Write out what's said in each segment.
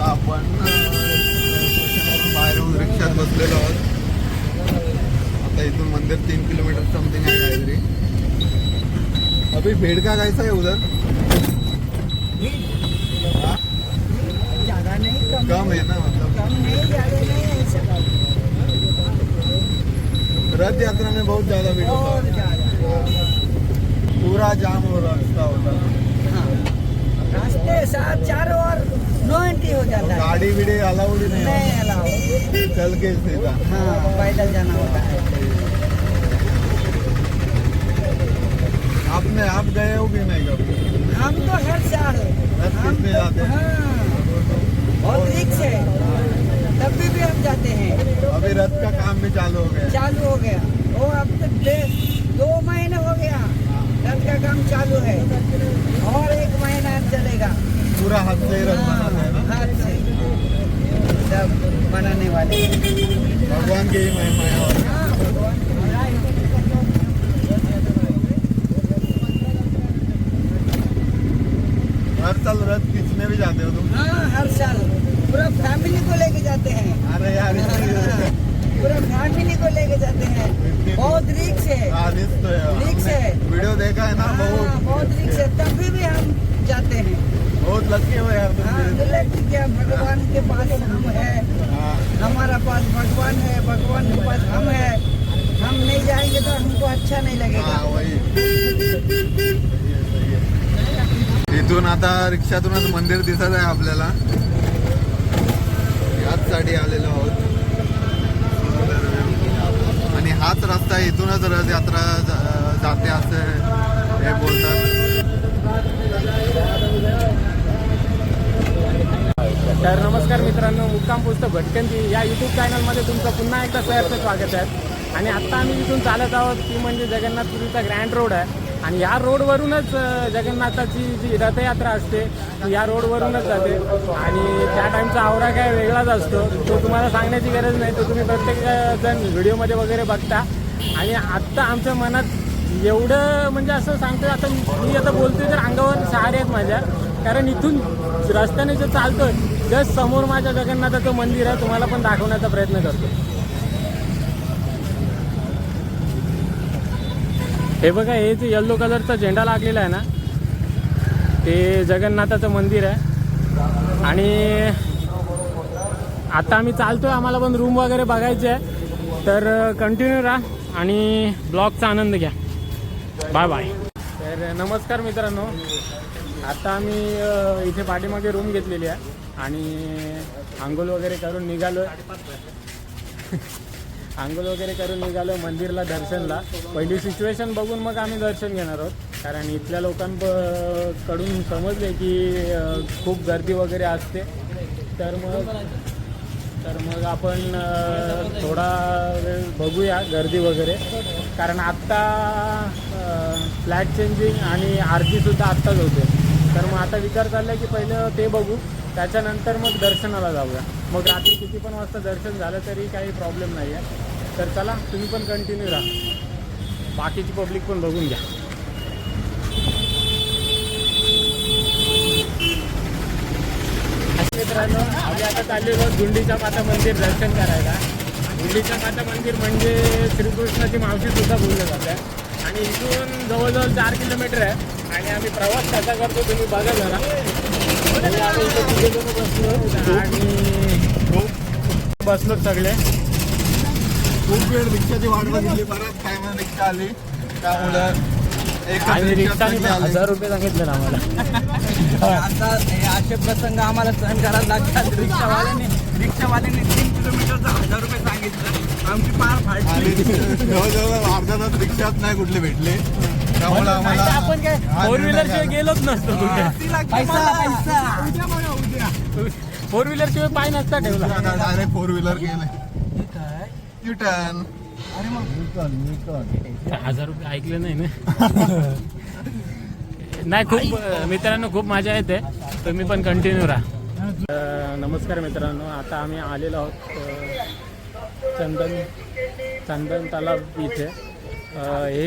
आपण स्टेशनवरून बाहेर येऊन रिक्षात बसलेलो आहोत. आता इथून मंदिर 3 किलोमीटर समथिंग आहे काहीतरी. अभी भीड़ का कैसा है उधर? ज़्यादा नहीं, कम है ना, मतलब कम नहीं, ज़्यादा नहीं है ऐसा। रथ यात्रा में बहुत ज्यादा भीड़ होता और है. ज़्यादा पूरा जाम हो रास्ता होता है. हाँ, रास्ते साथ चारों ओर नो एंट्री हो जाता है, गाड़ी बीड़ी अलाउड ही नहीं नहीं होता. अलाउ। चल के सीधा. हाँ, पैदल जाना होता है। आप गए हो कि नहीं कभी? हम तो हर साल रथ हम खींचने जाते हैं. हाँ, बहुत रिक्स है, तब भी हम जाते हैं। अभी रथ का काम भी चालू हो गया. चालू हो गया वो, अब तक 2 महीने हो गया रथ का काम चालू है, और 1 महीना चलेगा। पूरा हाथ से ही रथ बनाते हैं ना. हाथ से सब बनाने वाले हैं। भगवान की ही महिमा है. और हाँ, भगवान की महिमा। हर साल रथ खींचने भी जाते हो तुम? हाँ, हर साल पूरा फैमिली को लेके जाते हैं। अरे यार पूरा फैमिली को लेके जाते हैं। बहुत रिक्स है, रिस्क तो है. रिक्स है। वीडियो देखा है ना. हाँ, बहुत रिक्स है, तब भी हम जाते हैं। बहुत लकी हो यार तुम. हाँ, क्या भगवान के पास हम है, हाँ. हमारा पास भगवान है, भगवान के पास हम है। हम नहीं जाएंगे तो हमको अच्छा नहीं लगेगा। हाँ, वही. इथून आता रिक्षातूनच मंदिर दिसत आहे आपल्याला. याचसाठी आलेलो आहोत. आणि हाच रस्ता इथूनच रथ यात्रा जाते असे हे बोलतात. तर नमस्कार मित्रांनो, मुक्काम पुस्तक भटकंती या यूट्यूब चॅनलमध्ये तुमचं पुन्हा एकदा सहर्ष स्वागत आहे. आणि आत्ता आम्ही इथून चालत आहोत ती म्हणजे जगन्नाथपुरीचा ग्रँड रोड आहे. आणि या रोडवरूनच जगन्नाथाची जी रथयात्रा असते ती या रोडवरूनच जाते. आणि त्या टाईमचा आवरा काय वेगळाच असतो, तो तुम्हाला सांगण्याची गरज नाही, तो तुम्ही प्रत्येक जण व्हिडिओमध्ये वगैरे बघता. आणि आत्ता आमच्या मनात एवढं म्हणजे असं सांगतो, आता मी आता बोलतोय तर अंगावर शहारे आहेत माझ्या. कारण इथून रस्त्याने जे चालतोय जस्ट समोर माझ्या जगन्नाथाचं मंदिर आहे, तुम्हाला पण दाखवण्याचा प्रयत्न करतो. हे बघा, हे जे येल्लो कलरचा झेंडा लागलेला आहे ना, ते जगन्नाथाचं मंदिर आहे. आणि आता आम्ही चालतोय, आम्हाला पण रूम वगैरे बघायचे आहे. तर कंटिन्यू राहा आणि ब्लॉगचा आनंद घ्या. Bye bye. तर नमस्कार मित्रांनो, आता आम्ही इथे पाठीमागे रूम घेतलेली आहे आणि आंघोळ वगैरे करून निघालो मंदिरला दर्शनला. पहिली सिच्युएशन बघून मग आम्ही दर्शन घेणार आहोत, कारण इथल्या लोकांकडून समजले की खूप गर्दी वगैरे असते. तर मग आपण थोडा वेळ बघूया गर्दी वगैरे, कारण आत्ता फ्लॅग चेंजिंग आणि आरतीसुद्धा आत्ताच होते. तर मग आता विचार चालला आहे की पहिलं ते बघू, त्याच्यानंतर मग दर्शनाला जाऊया. मग रात्री किती पण वाजता दर्शन झालं तरी काही प्रॉब्लेम नाही आहे. तर चला, तुम्ही पण कंटिन्यू राहा, बाकीची पब्लिक पण बघून घ्या. मित्रांनो, आम्ही आता चाललेलो गुंडीच्या माता मंदिर दर्शन करायला. गुंडीच्या माता मंदिर म्हणजे श्रीकृष्णाची मावशीसुद्धा बोललं जातं. आणि इथून जवळजवळ 4 किलोमीटर आहे. आणि आम्ही प्रवास कसा करतो तुम्ही बघा जरा. आम्ही इथे तिघे जण बसलो आणि बसलो सगळे. खूप वेळ रिक्षाची वाट बघितली, बराच टायमाने रिक्षा आली, त्यामुळं आणि रिक्षाने 1000 रुपये सांगितले ना आम्हाला. आता असे प्रसंग आम्हाला सहन करायला लागतात. रिक्षावाल्याने 3 किलोमीटरचा 1000 रुपये सांगितलं. आमची पार फाटली. जवळजवळ अर्धा तास रिक्षात नाही कुठले भेटले, त्यामुळे आम्हाला आपण काय 4 व्हीलर शिवाय गेलोच नसतो कुठे. पैसा 4 व्हीलर शिवाय पाय नसता ठेवला. डायरेक्ट 4 व्हीलर गेले. युटर्न. 1000 रुपये ऐकले नाही ना. नाही, खूप मित्रांनो खूप मजा येते. तुम्ही पण कंटिन्यू राहा. नमस्कार मित्रांनो, आता आम्ही आलेलो आहोत चंदन तलाव इथे. हे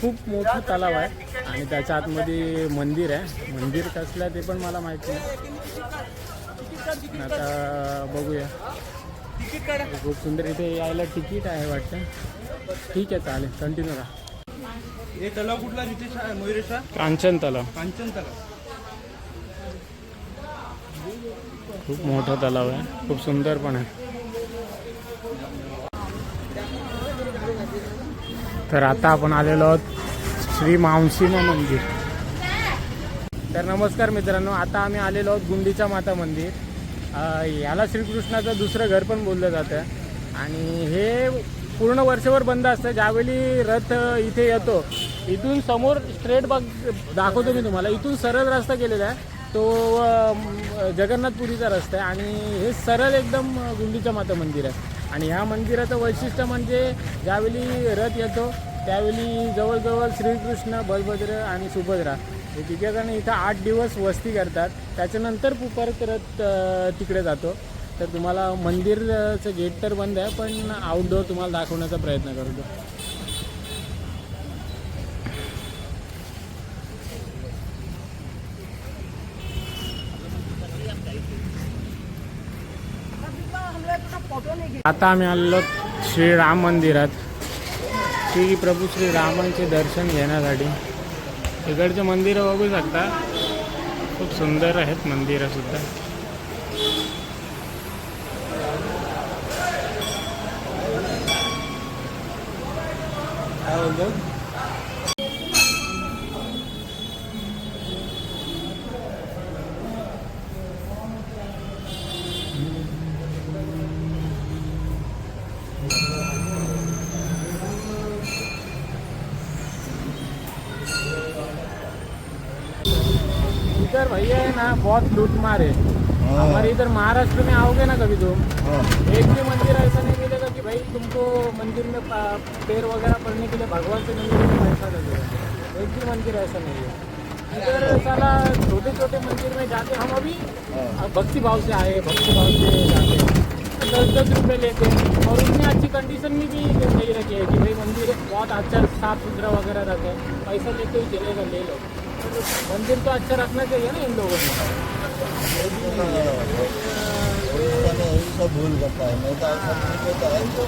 खूप मोठं तलाव आहे आणि त्याच्या आतमध्ये मंदिर आहे. मंदिर कसलं आहे ते पण मला माहिती नाही. आता बघूया. तिकीट काढा. खूप सुंदर इथे यायला तिकीट आहे वाटतं. ठीक आहे चालेल कंटिन्यू करा. हे तलाव कुठला रितेश मयुरेशा? कांचन तलाव. कांचन तलाव. खूप मोठा तलाव आहे, खूप सुंदर पण आहे. तर आता आपण आलेलो आहोत श्री मावशीमा मंदिर. तर नमस्कार मित्रांनो, आता आम्ही आलेलो आहोत गुंडीचा माता मंदिर. याला श्रीकृष्णाचं दुसरं घर पण बोललं जातं आणि हे पूर्ण वर्षभर बंद असतं. ज्यावेळी रथ इथे येतो, इथून समोर स्ट्रेट दाखवतो मी तुम्हाला. इथून सरळ रस्ता केलेला आहे, तो जगन्नाथपुरीचा रस्ता आहे आणि हे सरळ एकदम गुंडीचा माता मंदिर आहे. आणि ह्या मंदिराचं वैशिष्ट्य म्हणजे ज्यावेळी रथ येतो त्यावेळी जवळजवळ श्रीकृष्ण, बलभद्र आणि सुभद्रा हे तिघेजण इथं 8 दिवस वस्ती करतात. त्याच्यानंतर परत रथ तिकडे जातो. तर तुम्हाला मंदिरचं गेट तर बंद आहे, पण आउटडोअर तुम्हाला दाखवण्याचा प्रयत्न करतो. आता आम्ही आलेलो श्रीराम मंदिरात. श्री प्रभू श्री रामांचे दर्शन घेण्यासाठी. इकडचे मंदिरं बघू शकता, खूप सुंदर आहेत मंदिरं सुद्धा. इधर भैया है ना बहुत लूटमार है. हमारे इधर महाराष्ट्र में आओगे ना कभी तुम, एक भी मंदिर ऐसा नहीं मिलेगा कि भाई तुमको मंदिर में पैर वगैरह पड़ने के लिए भगवान से मंदिर में पैसा लगेगा. एक भी मंदिर ऐसा नहीं है. इधर साला छोटे छोटे मंदिर में जाते हम अभी भक्ति भाव से आए, भक्ति भाव से जाते हैं. 10-10 रुपये लेते हैं और उतनी अच्छी कंडीशन में भी नहीं रखी है कि भाई मंदिर बहुत अच्छा साफ सुथरा वगैरह रखे. पैसा लेते हुए चलेगा, ले लो. मंदिर तो अच्छा रखना चाहिए ना इन लोगों को. सब भूल करता है, नहीं तो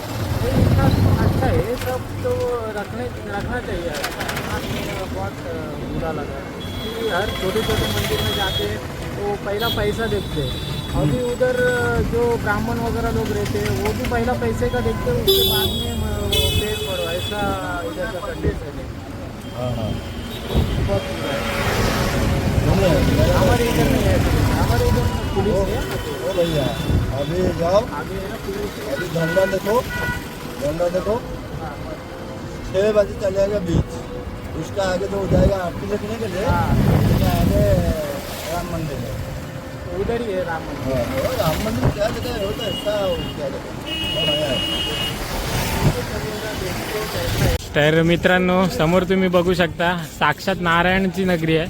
इतना अच्छा है सब तो रखना चाहिए. बहुत बुरा लगा कि हर छोटे छोटे मंदिर में जाते तो पहला पैसा देखते. अभी उधर जो ब्राह्मण वगैरह लोग रहते हैं वो भी पहला पैसे का देखते, उसके बाद में पेड़ पड़ो. ऐसा इधर का कंडीशन है. बहुत हमारे इधर नहीं है. हमारे इधर पुलिस है. ओ भैया अभी जाओ, आगे है ना पुलिस. अभी झंडा देखो, झंडा देखो. 6 बजे चलेगा बीच, उसका आगे जो हो जाएगा आरती देखने के लिए. उसके आगे राम मंदिर है, उधर ही है राम मंदिर. राम मंदिर क्या जगह होता है, ऐसा क्या जगह. तर मित्रांनो, समोर तुम्ही बघू शकता साक्षात नारायणची नगरी आहे.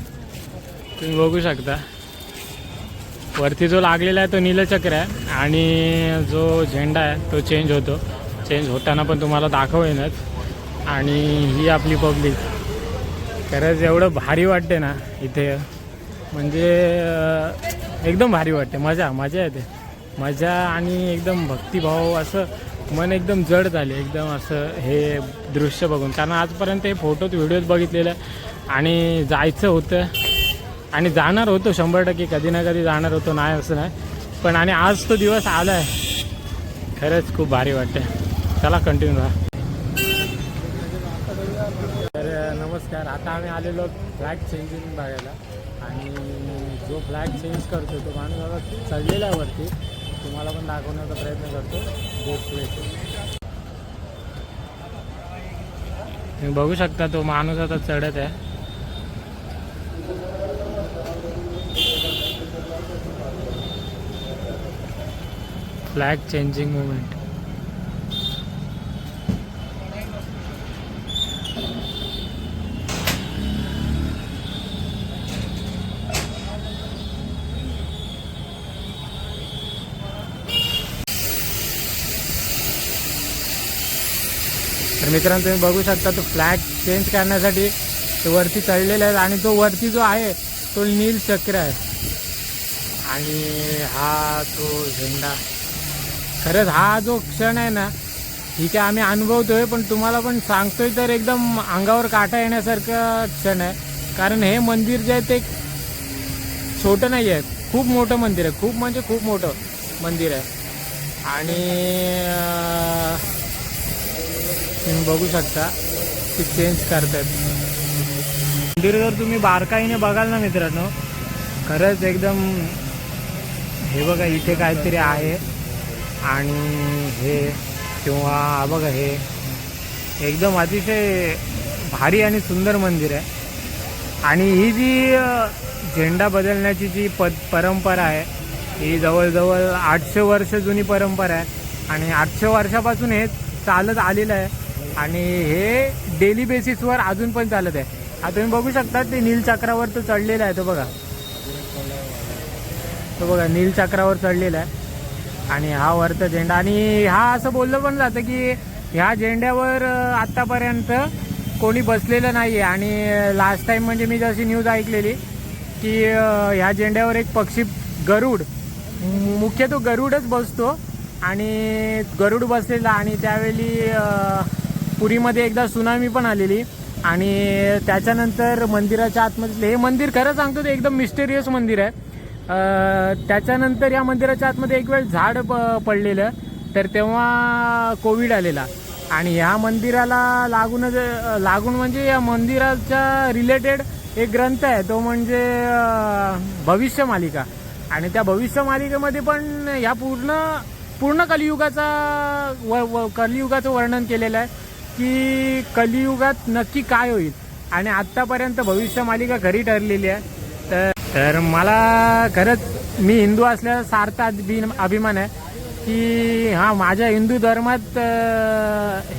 तुम्ही बघू शकता वरती जो लागलेला आहे तो नीलचक्र आहे आणि जो झेंडा आहे तो चेंज होतो. चेंज होताना पण तुम्हाला दाखवेनच. आणि ही आपली पब्लिक. खरंच एवढं भारी वाटते ना इथे, म्हणजे एकदम भारी वाटते. मजा येते. मजा आणि एकदम भक्तिभाव, असं मन एकदम जड झाले एकदम असं हे दृश्य बघून. कारण आजपर्यंत हे फोटोत व्हिडिओज बघितलेले आणि जायचं होतं आणि जाणार होतो 100%, कधी ना कधी जाणार होतो, नाही असं नाही. पण आणि आज तो दिवस आला आहे. खरंच खूप भारी वाटते. चला कंटिन्यू राहा. तर नमस्कार. आता आम्ही आलेलो फ्लॅग चेंजिंग बघायला आणि जो फ्लॅग चेंज करतो तो माणूस आता चढलेला आहे वरती. तुम्हाला पण दाखवण्याचा प्रयत्न करतो. बोट प्लेट तुम्ही बघू शकता, तो माणूस आता चढत आहे. Flag changing movement. तर मित्रांनो तुम्ही बघू शकता, तो फ्लॅग चेंज करण्यासाठी ते वरती चढलेले आहेत आणि तो वरती जो आहे तो नील चक्र आहे. आणि हा तो झेंडा. खरंच हा जो क्षण आहे ना, ठीक आहे आम्ही अनुभवतोय, पण तुम्हाला पण सांगतोय तर एकदम अंगावर काटा येण्यासारखं क्षण आहे. कारण हे मंदिर जे आहे ते छोटं नाही आहे, खूप मोठं मंदिर आहे. खूप म्हणजे खूप मोठं मंदिर आहे. आणि तुम्ही बघू शकता की चेंज करतात मंदिर. जर तुम्ही बारकाईने बघाल ना मित्रांनो, खरंच एकदम हे बघा इथे काहीतरी आहे. आणि हे किंवा बघा हे एकदम अतिशय भारी आणि सुंदर मंदिर आहे. आणि ही जी झेंडा बदलण्याची जी परंपरा आहे ही जवळजवळ 800 वर्ष जुनी परंपरा आहे. आणि 800 वर्षापासून हे चालत आलेलं आहे. आणि हे डेली बेसिसवर अजून पण चालत आहे. आता तुम्ही बघू शकता ते नीलचक्रावर तो चढलेला आहे. तो बघा नीलचक्रावर चढलेला आहे. आणि हा वरचा झेंडा. आणि हा असं बोललं पण जातं की ह्या झेंड्यावर आत्तापर्यंत कोणी बसलेलं नाही आहे. आणि लास्ट टाईम म्हणजे मी जशी न्यूज ऐकलेली की ह्या झेंड्यावर एक पक्षी गरुड, मुख्यतः गरुडच बसतो. आणि गरुड बसलेला. आणि त्यावेळी पुरीमध्ये एकदा सुनामी पण आलेली. आणि त्याच्यानंतर मंदिराच्या आतमध्ये हे मंदिर खरं सांगतो ते एकदम मिस्टेरियस मंदिर आहे. त्याच्यानंतर या मंदिराच्या आतमध्ये एक वेळ झाड पडलेलं, तर तेव्हा कोविड आलेला. आणि ह्या मंदिराला लागून म्हणजे या मंदिराच्या रिलेटेड एक ग्रंथ आहे, तो म्हणजे भविष्य मालिका. आणि त्या भविष्य मालिकेमध्ये पण ह्या पूर्ण कलियुगाचं वर्णन केलेलं आहे की कलियुगात नक्की काय होईल. आणि आत्तापर्यंत भविष्य मालिका खरी ठरलेली आहे. तर मला खरंच मी हिंदू असल्याचा सार्थ अभिमान आहे की हा माझ्या हिंदू धर्मात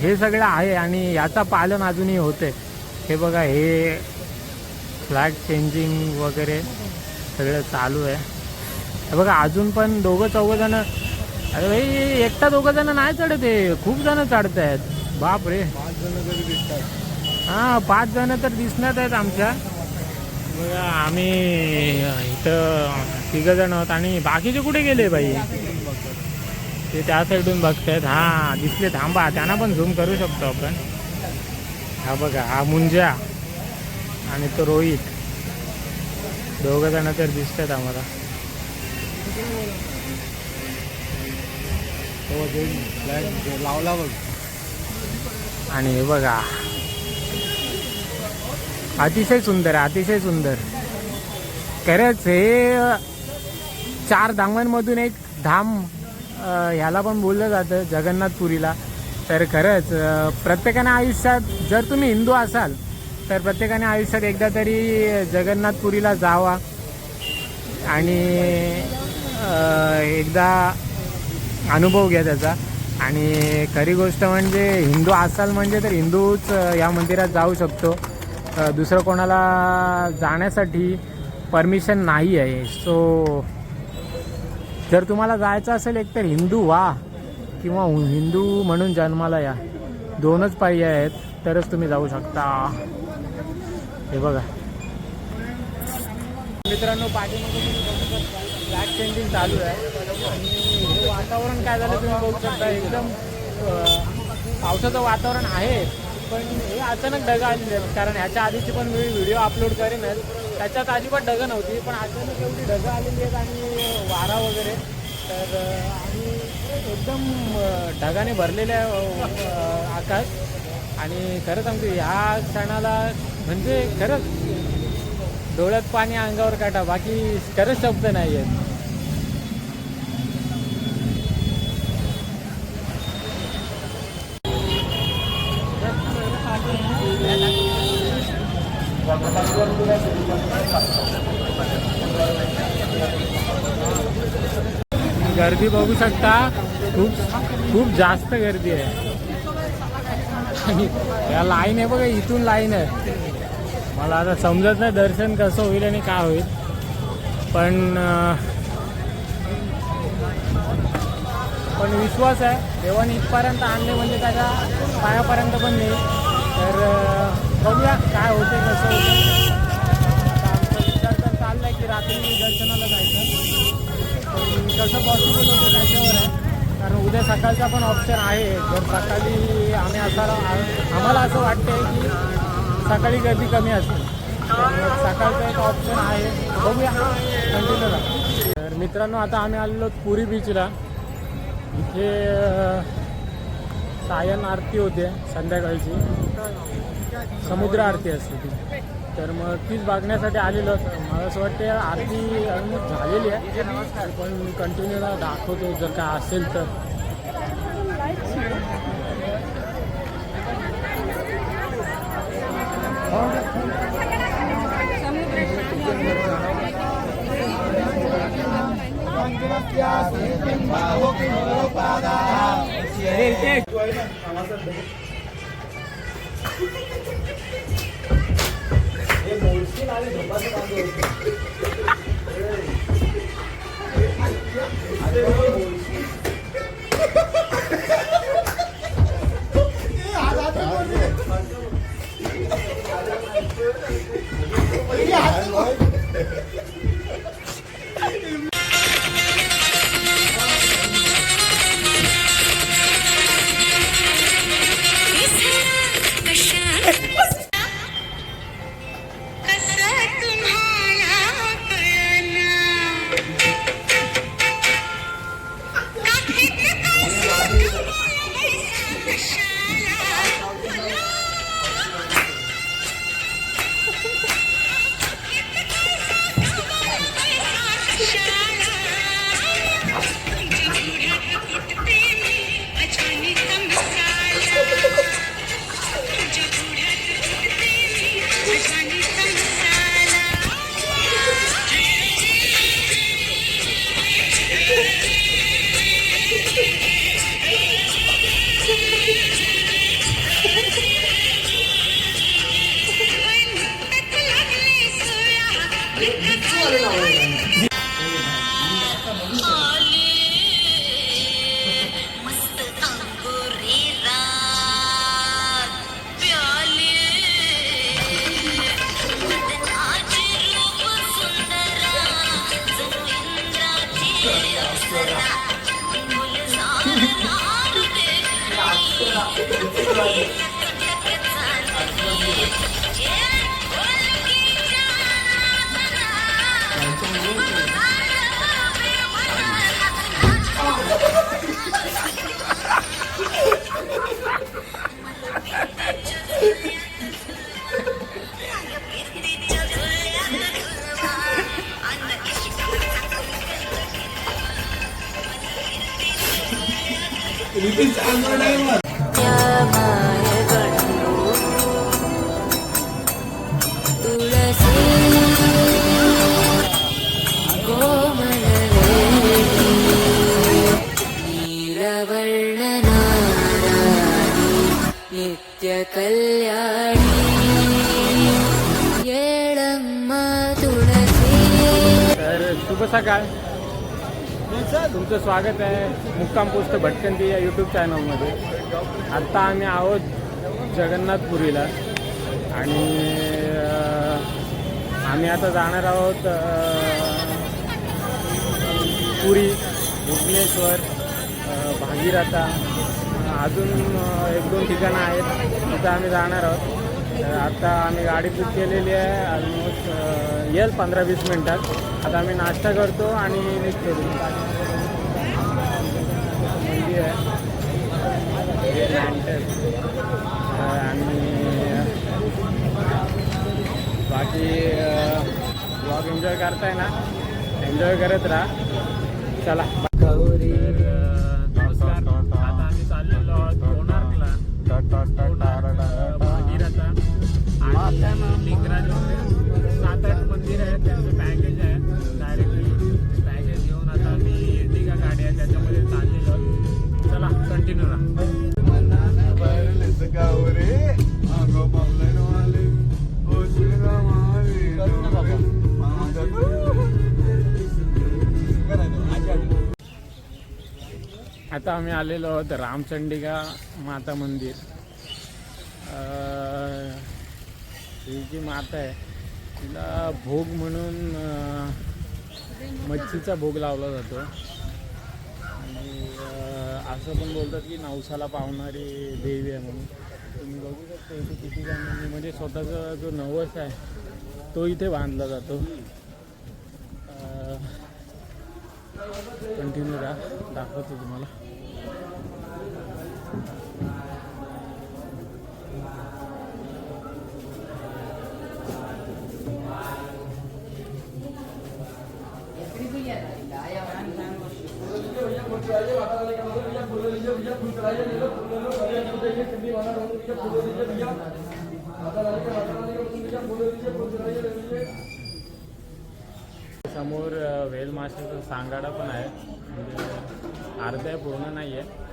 हे सगळं आहे आणि याचा पालन अजूनही होते. हे बघा हे फ्लॅग चेंजिंग वगैरे सगळं चालू आहे. हे बघा अजून पण 2-4 जण, अरे भाई एकटा 2 जण नाही चढत आहे, खूप जण चढत आहेत. बाप रे, 5 जण तरी दिसतात. हां 5 जण तर दिसण्यात आहेत आमच्या. बघा आम्ही इथं 3 जण आहोत. आणि बाकीचे कुठे गेले बाई? ते त्या साईडून बघतायत. हां दिसले, थांबा त्यांना पण झूम करू शकतो आपण. हा बघा हा मुंजा आणि तो रोहित, 2 जण तर दिसतात आम्हाला. फ्लॅग लावला बघ. आणि हे बघा अतिशय सुंदर, अतिशय सुंदर. खरंच हे 4 धामांमधून एक धाम ह्याला पण बोललं जातं, जगन्नाथपुरीला. तर खरंच प्रत्येकाने आयुष्यात, जर तुम्ही हिंदू असाल तर प्रत्येकाने आयुष्यात एकदा तरी जगन्नाथपुरीला जावा आणि एकदा अनुभव घ्या त्याचा. आणि खरी गोष्ट म्हणजे हिंदू असाल म्हणजे तर हिंदूच या मंदिरात जाऊ शकतो. दुसरं कोणाला जाण्यासाठी परमिशन नाही आहे. सो जर तुम्हाला जायचं असेल एक तर हिंदू व्हा किंवा हिंदू म्हणून जन्माला या, 2च पर्याय आहेत, तरच तुम्ही जाऊ शकता. हे बघा मित्रांनो पाठीमध्ये तुम्ही बघू शकता फ्लॅग चेंजिंग चालू आहे. आणि हे वातावरण काय झालं तुम्ही बघू शकता, एकदम पावसाचं वातावरण आहे. पण हे अचानक ढगं आलेली आहेत. कारण ह्याच्या आधीची पण मी व्हिडिओ अपलोड करेनच, त्याच्यात अजिबात ढगं नव्हती. पण अचानक एवढी ढगं आलेली आहेत आणि वारा वगैरे. तर आणि एकदम ढगाने भरलेलं आहे आकाश. आणि खरं सांगतो ह्या क्षणाला म्हणजे खरंच डोळ्यात पाणी, अंगावर काटा, बाकी खरंच शब्द नाही आहेत. गर्दी बघू शकता, खूप जास्त गर्दी आहे. आणि या लाईन आहे बघा, इथून लाईन आहे. मला आता समजत नाही दर्शन कसं होईल आणि काय होईल. पण विश्वास आहे देवाने इथपर्यंत आणले म्हणजे त्याच्या पायापर्यंत पण नाही. तर बघूया काय होते कसं होतं. आता आमचा विचार तर चाललाय की रात्री दर्शनाला जायचं. पण कसं पॉसिबल होतं त्याच्यावर आहे, कारण उद्या सकाळचा पण ऑप्शन आहे. जर सकाळी आम्ही आम्हाला असं वाटतं की सकाळी गर्दी कमी असेल, तर सकाळचा एक ऑप्शन आहे, बघूया कंटिन्यू राहा. तर मित्रांनो, आता आम्ही आलेलो पुरी बीचला. इथे सायन आरती होते संध्याकाळची, समुद्र आरती असते ती. तर मग तीच बघण्यासाठी आलेलो. मला असं वाटते आरती ऑलमोस्ट झालेली आहे, पण कंटिन्यू दाखवतो जर काय असेल तर. शुभ सकाळ. तुमचं स्वागत आहे मुक्काम पोस्ट भटकंती या यूट्यूब चॅनलमध्ये. आत्ता आम्ही आहोत जगन्नाथपुरीला आणि आम्ही आता जाणार आहोत पुरी, भुवनेश्वर, भागीरथा, अजून 1-2 ठिकाणं आहेत तिथं आम्ही जाणार आहोत. आता आम्ही गाडी बुक केलेली आहे. ऑलमोस्ट येईल 15-20 मिनटात. आता आम्ही नाश्ता करतो आणि निघतो. मंदिर आहे आणि बाकी ब्लॉग एन्जॉय करताय ना, एन्जॉय करत राहा. चला. नमस्कार. आता आम्ही चाललेलो आहोत कोणार्कला, भागीरथा आणि लिंगराज वगैरे 7-8 मंदिर आहेत. त्यांचं पॅकेज आहे. डायरेक्टली पॅकेज घेऊन आता आम्ही एर्टिगा गाडी आहे त्याच्यामध्ये चाललेलो आहोत. चला कंटिन्यू राहा. आता आम्ही आलेलो आहोत रामचंडिका माता मंदिर. ही जी माता आहे तिला भोग म्हणून मच्छीचा भोग लावला जातो आणि असं पण बोलतात की नवसाला पावणारी देवी आहे म्हणून. तुम्ही बघू शकता इथे किती जणांनी म्हणजे स्वतःचा जो नवस आहे तो इथे बांधला जातो. कंटिन्यू दाखवतो तुम्हाला. समोर वेल माशाचा सांगाडा पण आहे, म्हणजे अर्ध्या पूर्ण नाही आहे.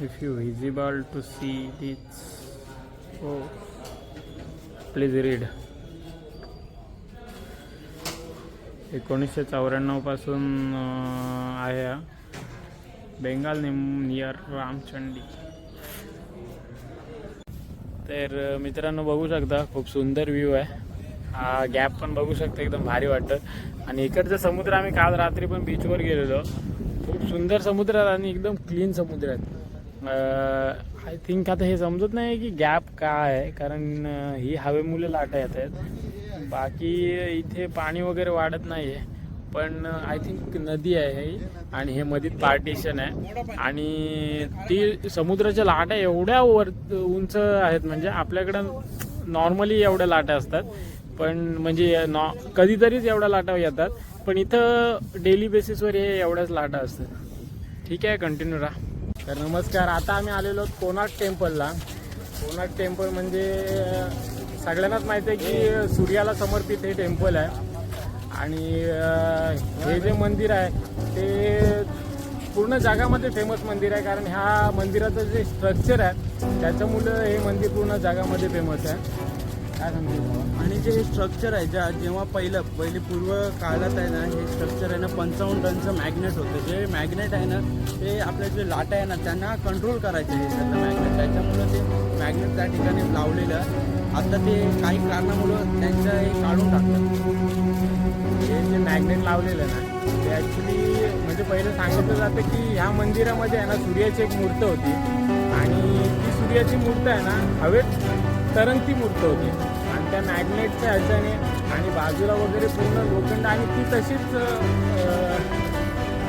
If you visible to see this, oh, please read. 1994 पासून आहे हा. बेंगाल नियर रामचंडी. तर मित्रांनो बघू शकता खूप सुंदर व्ह्यू आहे. हा गॅप पण बघू शकता, एकदम भारी वाटतं. आणि इकडचं समुद्र आम्ही काल रात्री पण बीचवर गेलेलो. खूप सुंदर समुद्र आहे आणि एकदम क्लीन समुद्र आहे. आय थिंक आता हे समजत नाही की गॅप काय आहे, कारण ही हवेमुळे लाटा येत आहेत. बाकी इथे पाणी वगैरे वाढत नाही आहे, पण आय थिंक नदी आहे ही आणि हे मधीत पार्टिशन आहे. आणि ती समुद्राच्या लाटा एवढ्या उंच आहेत, म्हणजे आपल्याकडं नॉर्मली एवढ्या लाटा असतात, पण म्हणजे कधीतरीच एवढ्या लाटा येतात, पण इथं डेली बेसिसवर हे एवढ्याच लाटा असतात. ठीक आहे, कंटिन्यू राहा. तर नमस्कार. आता आम्ही आलेलो आहोत कोणार्क टेम्पलला. कोणार्क टेम्पल म्हणजे सगळ्यांनाच माहिती आहे की सूर्याला समर्पित हे टेम्पल आहे. आणि हे जे मंदिर आहे ते पूर्ण जगामध्ये फेमस मंदिर आहे, कारण ह्या मंदिराचं जे स्ट्रक्चर आहे त्याच्यामुळं हे मंदिर पूर्ण जगामध्ये फेमस आहे. काय सांगतो. आणि जे स्ट्रक्चर आहे जेव्हा पहिली पूर्व काळात आहे ना, हे स्ट्रक्चर आहे ना 55 टनचं मॅग्नेट होतं. जे मॅग्नेट आहे ना ते आपल्या जे लाटा आहे ना त्यांना कंट्रोल करायचं हे त्याचं मॅग्नेट. त्याच्यामुळं ते मॅग्नेट त्या ठिकाणी लावलेलं. आता ते काही कारणामुळं त्यांचं हे काढून टाकलं. हे जे मॅग्नेट लावलेलं आहे ना ते ॲक्च्युली म्हणजे पहिलं सांगितलं जातं की ह्या मंदिरामध्ये आहे ना सूर्याची एक मूर्त होती आणि ती सूर्याची मूर्त आहे ना हवेत तरंगती मूर्त होती आणि त्या मॅग्नेटच्या ह्याच्याने आणि बाजूला वगैरे पूर्ण लोखंड आणि ती तशीच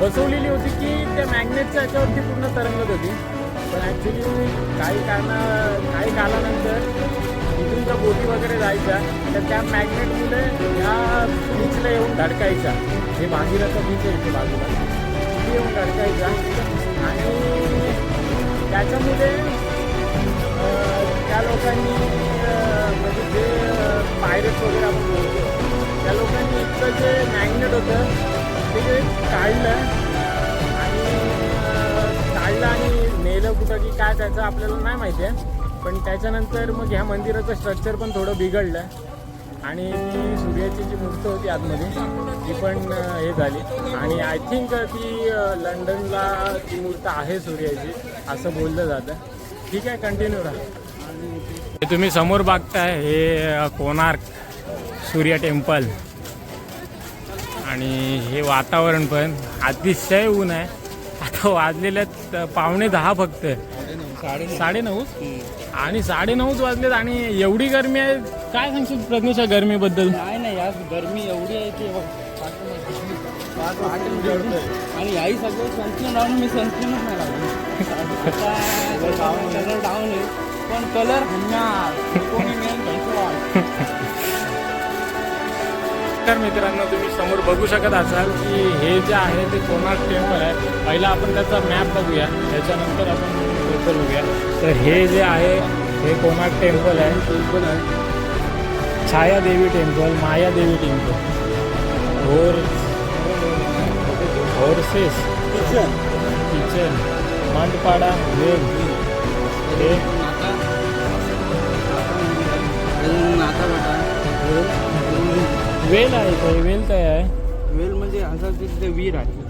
बसवलेली होती की त्या मॅग्नेटच्या ह्याच्यावरती पूर्ण तरंगत होती. पण ॲक्च्युली काही कालानंतर इथून त्या बोटी वगैरे जायच्या तर त्या मॅग्नेटमुळे ह्या बीचला येऊन धडकायच्या. हे भागीरथचा बीच आहे इथे बाजूला, तिथे येऊन धडकायच्या आणि त्याच्यामुळे त्या लोकांनी म्हणजे जे पायरेट्स वगैरे आपण बोलतो त्या लोकांनी इतकं जे मॅग्नेट होतं ते काढलं आणि नेलं कुठं की काय त्याचं आपल्याला नाही माहिती आहे. पण त्याच्यानंतर मग ह्या मंदिराचं स्ट्रक्चर पण थोडं बिघडलं आणि ती सूर्याची जी मूर्त होती आतमध्ये ती पण हे झाली. आणि आय थिंक ती लंडनला ती मूर्त आहे सूर्याची असं बोललं जातं. ठीक आहे, कंटिन्यू राहा. तुम्ही समोर बघताय हे कोणार्क सूर्य टेम्पल आणि हे वातावरण पण अतिशय ऊन आहे. आता वाजलेले आहेत 9:15 फक्त 9:30 आणि 9:30 वाजलेत आणि एवढी गरमी आहे. काय सांगशील प्रज्ञेशा गरमीबद्दल? नाही यार, गरमी एवढी आहे की आणि याही सगळं सनस्क्रीन लावून मी सनस्क्रीनच नाही लावली. कलर डाऊन आहे पण कलर कोणी मेन घ्यायचं. तर मित्रांनो तुम्ही समोर बघू शकत असाल की हे जे आहे ते कोणार्क टेम्पल आहे. पहिला आपण त्याचा मॅप बघूया, त्याच्यानंतर आपण टेम्पल बघूया. तर हे जे आहे हे कोणार्क टेम्पल आहे. Chhayadevi temple, Mayadevi temple, horses kitchen, मंडपाडा, वेल. हे वेल आहे काय? वेल काय आहे? वेल म्हणजे असं तिथे वीर आहे.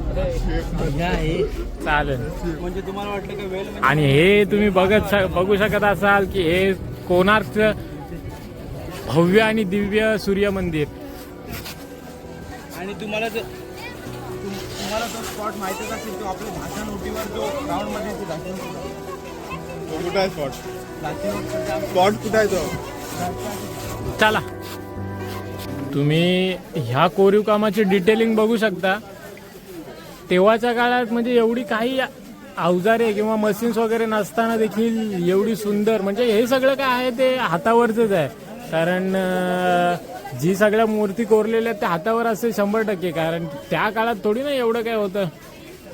चालेल. म्हणजे तुम्हाला वाटलं की वेल आणि हे तुम्ही बघू शकत असाल की हे कोणार्कचं भव्य आणि दिव्य सूर्य मंदिर. आणि तुम्हाला तुम्हाला तो स्पॉट माहितीच असेल, तो आपल्या भाषा नोटीवर जो ग्राउंडमध्ये कुठं आहे स्पॉट? स्पॉट कुठं आहे तो? चला, तुम्ही ह्या कोरीव कामाची डिटेलिंग बघू शकता. तेव्हाच्या काळात म्हणजे एवढी काही अवजारे किंवा मशीन्स वगैरे नसताना देखील एवढी सुंदर, म्हणजे हे सगळं काय आहे ते हातावरचंच आहे. कारण जी सगळ्या मूर्ती कोरलेल्या आहेत त्या हातावर असते 100%. कारण त्या काळात थोडी ना एवढं काय होतं.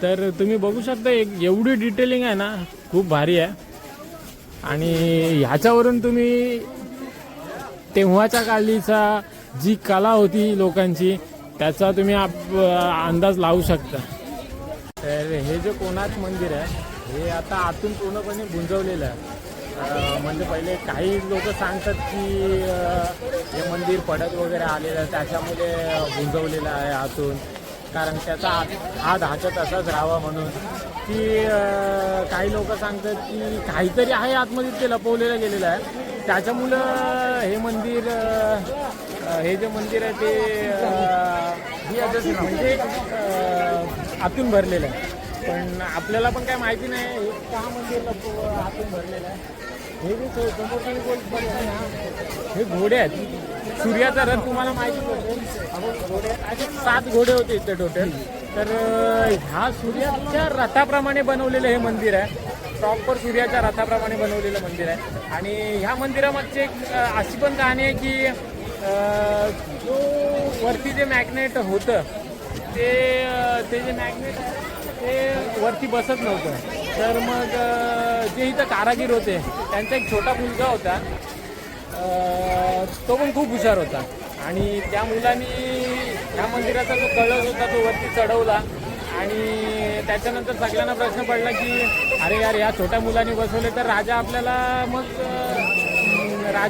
तर तुम्ही बघू शकता एवढी डिटेलिंग आहे ना, खूप भारी आहे. आणि ह्याच्यावरून तुम्ही तेव्हाच्या काळीचा जी कला होती लोकांची त्याचा तुम्ही अंदाज लावू शकता. तर हे जे कोणार्क मंदिर आहे हे आता आतून पूर्णपणे गुंजवलेलं आहे. म्हणजे पहिले काही लोक सांगतात की हे मंदिर पडत वगैरे आलेलं आहे त्याच्यामुळे गुंजवलेलं आहे आतून. कारण त्याचा हा ढाचा तसाच राहावा म्हणून. की काही लोक सांगतात की काहीतरी आहे आतमध्ये ते लपवलेलं गेलेलं आहे त्याच्यामुळं हे मंदिर, हे जे मंदिर आहे ते म्हणजे आतून भरलेलं आहे. पण आपल्याला पण काय माहिती नाही हे का मंदिर आतून भरलेलं आहे. हे जे समोर काही बोलतो ना, हे घोडे आहेत. सूर्याचा रथ तुम्हाला माहिती होते, घोडे असे 7 घोडे होते इथे टोटल. तर ह्या सूर्याच्या रथाप्रमाणे बनवलेलं हे मंदिर आहे. प्रॉपर सूर्याच्या रथाप्रमाणे बनवलेलं मंदिर आहे. आणि ह्या मंदिरामागची एक अशी पण कहाणी आहे की जो वरती जे मॅग्नेट होतं ते जे मॅग्नेट ते वरती बसत नव्हतं. तर मग जे इथं कारागीर होते त्यांचा एक छोटा मुलगा होता, तो पण खूप हुशार होता. आणि त्या मुलांनी ह्या मंदिराचा जो कळस होता तो वरती चढवला. आणि त्याच्यानंतर सगळ्यांना प्रश्न पडला की अरे यार, या छोट्या मुलांनी बसवले तर राजा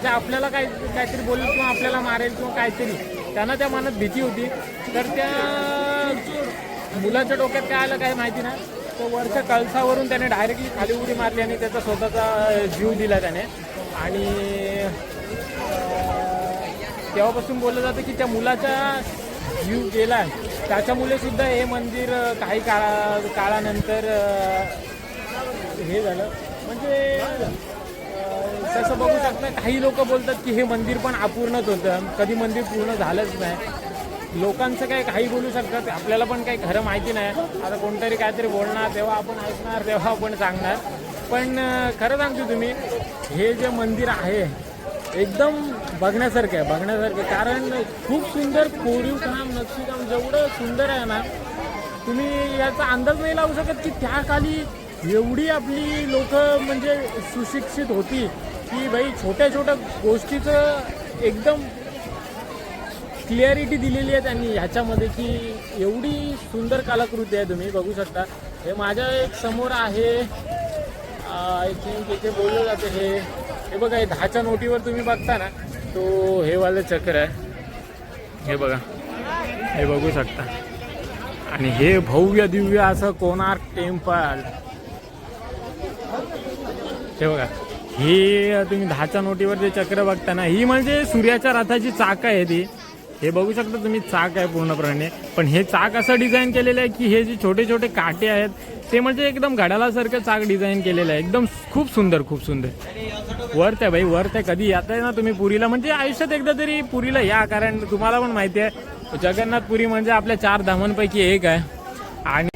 आपल्याला काहीतरी बोलेल किंवा आपल्याला मारेल किंवा काहीतरी. त्यांना त्या मनात भीती होती. तर त्या मुलाच्या डोक्यात काय आलं काय माहिती नाही, तो वरच्या कळसावरून त्याने डायरेक्टली खाली उडी मारली आणि त्याचा स्वतःचा जीव दिला त्याने. आणि तेव्हापासून बोललं जातं की त्या मुलाचा जीव गेला त्याच्यामुळे सुद्धा हे मंदिर काही काळानंतर हे झालं. म्हणजे तसं बघू शकता, काही लोक बोलतात की हे मंदिर पण अपूर्णच होतं, कधी मंदिर पूर्ण झालंच नाही. लोकांचं काही बोलू शकतात, आपल्याला पण काही खरं माहिती नाही. आता कोणतरी काहीतरी बोलणार तेव्हा आपण ऐकणार, तेव्हा आपण सांगणार. पण खरं सांगतो तुम्ही, हे जे मंदिर आहे एकदम बघण्यासारखं आहे. कारण खूप सुंदर कोरीव काम, नक्षीकाम जेवढं सुंदर आहे ना, तुम्ही याचा अंदाज नाही लावू शकत की त्या काली एवढी आपली लोक म्हणजे सुशिक्षित होती की भाई छोट्या छोट्या गोष्टीचं एकदम क्लिअरिटी दिलेली आहे त्यांनी ह्याच्यामध्ये की एवढी सुंदर कलाकृती आहे. तुम्ही बघू शकता, हे माझ्या एक समोर आहे. आय थिंक इथे बोललं जातं हे बघा, हे 10च्या नोटीवर तुम्ही बघता ना, तो हे वालं चक्र आहे. हे बघा, हे बघू शकता. आणि हे भव्य दिव्य असं कोणार्क टेम्पल. हे बघा, ही तुम्ही 10च्या नोटीवर जे चक्र बघता ना, ही म्हणजे सूर्याच्या रथाची चाक आहे ती. हे बघू शकता तुम्ही, चाक आहे पूर्णपणे. पण हे चाक असं डिझाईन केलेलं आहे की हे जे छोटे छोटे काटे आहेत ते म्हणजे एकदम घड्याळासारखं चाक डिझाईन केलेलं आहे. एकदम खूप सुंदर वर्थ आहे भाई, वर्थ आहे. कधी येत आहे ना तुम्ही पुरीला, म्हणजे आयुष्यात एकदा तरी पुरीला या. कारण तुम्हाला पण माहिती आहे जगन्नाथपुरी म्हणजे आपल्या 4 धामांपैकी एक आहे. आणि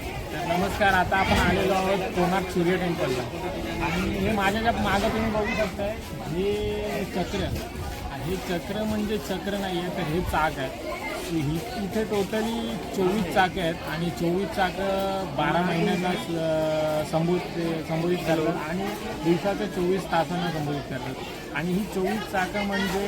नमस्कार, आता आपण आलेलो आहोत कोणार्क सूर्य टेम्पलला. आणि हे माझ्या मागं तुम्ही बघू शकताय, हे चक्र, हे चक्र म्हणजे चक्र नाही आहे, तर हे चाक आहे. इथे टोटली 24 चाकं आहेत. आणि 24 चाकं 12 महिन्यांना संबोधित करतात आणि दिवसाच्या 24 तासांना संबोधित करतात. आणि ही 24 चाकं म्हणजे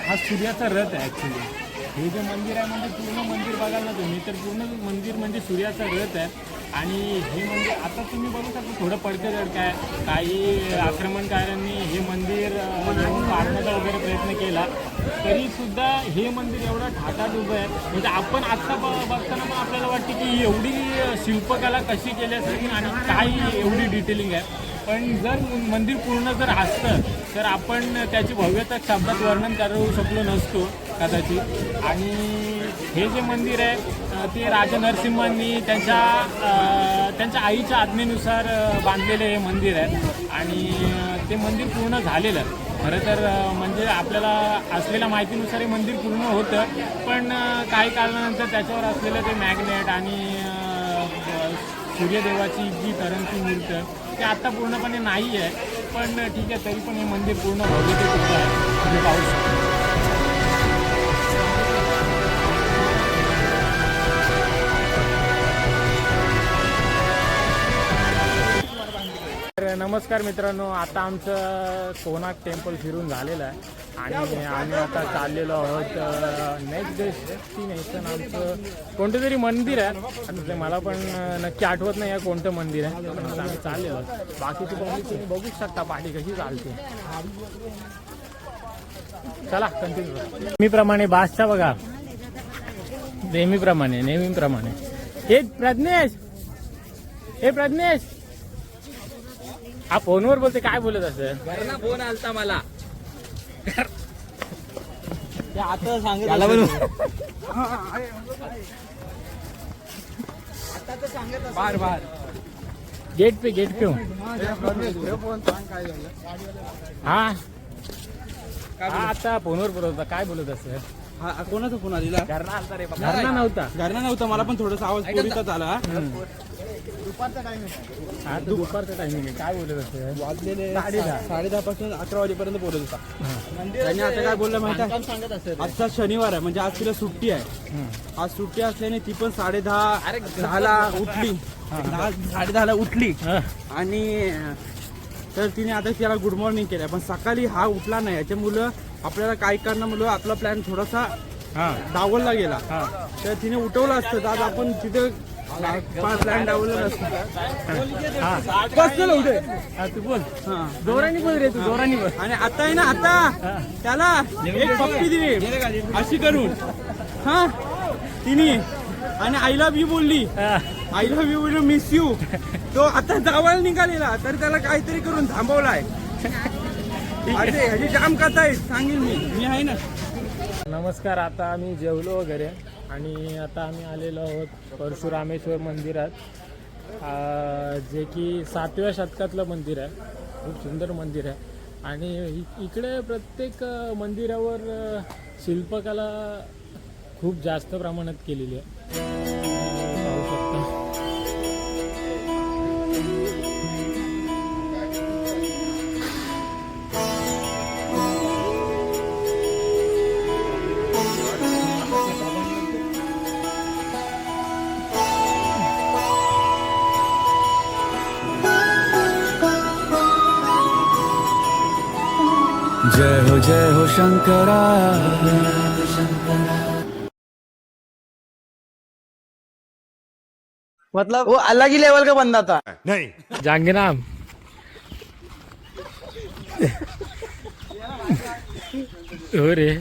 हा सूर्याचा रथ आहे ॲक्च्युली. हे जे मंदिर आहे म्हणजे पूर्ण मंदिर बघाल ना तुम्ही, तर पूर्ण मंदिर म्हणजे सूर्याचा रथ आहे. आणि हे मंदिर आता तुम्ही बघू शकता थोडं पडकं जडकं आहे. काही आक्रमणकारांनी हे मंदिर येऊन पाडण्याचा वगैरे प्रयत्न केला, तरीसुद्धा हे मंदिर एवढं ठाठाट उभं आहे. म्हणजे आपण आत्ता बघताना पण आपल्याला वाटते की एवढी शिल्पकला कशी केली असेल आणि काय एवढी डिटेलिंग आहे. पण जर मंदिर पूर्ण जर असतं तर आपण त्याची भव्यता शब्दात वर्णन करू शकलो नसतो कदाचित. आणि हे जे मंदिर आहे ते राजा नरसिंहांनी त्यांच्या आईच्या आज्ञेनुसार बांधलेले हे मंदिर आहे. आणि ते मंदिर पूर्ण झालेलं आहे. खरं तर म्हणजे आपल्याला असलेल्या माहितीनुसार हे मंदिर पूर्ण होतं, पण काही कारणानंतर त्याच्यावर असलेलं ते मॅग्नेट आणि सूर्यदेवाची जी तरंगती मूर्त ते आत्ता पूर्णपणे नाही आहे. पण ठीक आहे, तरी पण हे मंदिर पूर्ण भव्यतेचं आहे, तुम्ही पाहू शकता. तर नमस्कार मित्रांनो, आता आमचं सोनाक टेम्पल फिरून झालेलं आहे आणि आम्ही आता चाललेलो आहोत नेक्स्ट डेस्टिनेशन. आमचं कोणतं तरी मंदिर आहे, आता ते मला पण नक्की आठवत नाही आहे कोणतं मंदिर आहे, पण आता आम्ही चाललेलो आहोत. बाकीची पब्लिक तुम्ही बघू शकता पाठी कशी चालते. चला कंटिन्यू. नेहमीप्रमाणे बासचा बघा, नेहमीप्रमाणे हे प्रज्ञेश हा फोनवर बोलते, काय बोलत असं? घरना फोन आलता मला, आता सांगत बार गेट पे हा आता फोनवर बोलत होता, काय बोलत असं? कोणाचा फोन आलेला? घरना नव्हता. मला पण थोडासा आवाज पोरीचाच आला. हा दुपारचा टायमिंग आहे, काय बोलत असं? वाजलेले 10:30 पासून 11 वाजेपर्यंत बोलत होता. त्यांनी आता काय बोललं माहिती आहे? आजचा शनिवार आहे, म्हणजे आज तिला सुट्टी आहे. आज सुट्टी असल्याने ती पण 10:30ला उठली. 10:30ला उठली आणि तर तिने आता तिला गुड मॉर्निंग केलं. पण सकाळी हा उठला नाही, याच्यामुळं आपल्याला काय करण्यामुळं आपला प्लॅन थोडासा डावलला गेला. तर तिने उठवलं असतं तर आज आपण तिथे प्लॅन डावलला नसतं. तू बोल, जोरानी बोल रे, तू जोरानी बोल. आणि आता आहे ना, आता त्याला एक पप्पी दिली अशी करून हा तिने, आणि आय लव्ह यू बोलली. आय लव्ह यू बोलली, मिस यू. तो आता जावायला निघालेला, तर त्याला काहीतरी करून थांबवलाय. अरे ह्याची जाम कथा आहे, सांगेल मी आहे ना. नमस्कार, आता आम्ही जेवलो वगैरे आणि आता आम्ही आलेलो आहोत परशुरामेश्वर मंदिरात, जे की 7व्या शतकातलं मंदिर आहे. खूप सुंदर मंदिर आहे आणि इकडे प्रत्येक मंदिरावर शिल्पकला खूप जास्त प्रमाणात केलेली आहे, पाहू शकता. जय हो शंकरा. मतलब वो अलग ही लेवल का बंदा था. नहीं जांगनाम हो रे.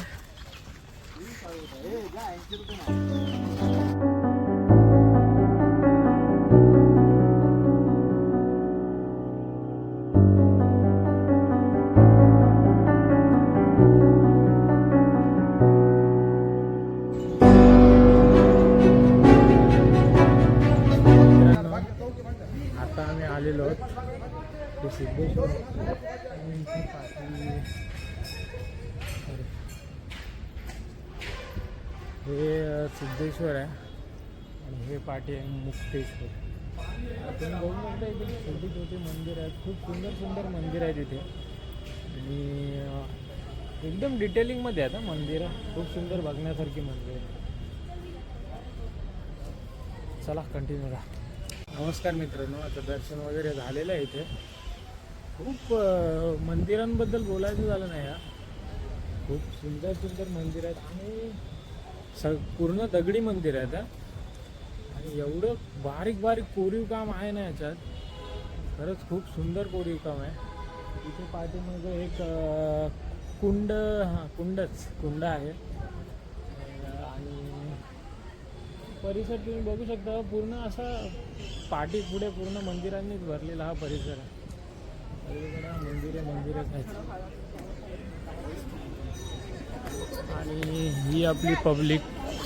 आता आम्ही आलेलो आहोत सिद्धेश्वर. हे सिद्धेश्वर आहे आणि हे पाठी आहे मुक्तेश्वर. आपण बघू शकता इथे छोटे छोटे मंदिर आहेत, खूप सुंदर मंदिर आहे तिथे आणि एकदम डिटेलिंगमध्ये आहेत मंदिर. खूप सुंदर बघण्यासारखी मंदिर आहे. चला कंटिन्यू करा. नमस्कार मित्रांनो, आता दर्शन वगैरे झालेलं आहे. इथे खूप मंदिरांबद्दल बोलायचं झालं नाही हा. खूप सुंदर मंदिर आहेत आणि पूर्ण दगडी मंदिर आहेत आणि एवढं बारीक कोरीव काम आहे ना याच्यात, खरंच खूप सुंदर कोरीव काम आहे. इथे पाठीमागे एक कुंड आहे आणि परिसर तुम्ही बघू शकता. पूर्ण असा पाठी पुढे पूर्ण मंदिरांनीच भरलेला हा परिसर आहे. मंदिरच आहेत. आणि ही आपली पब्लिक,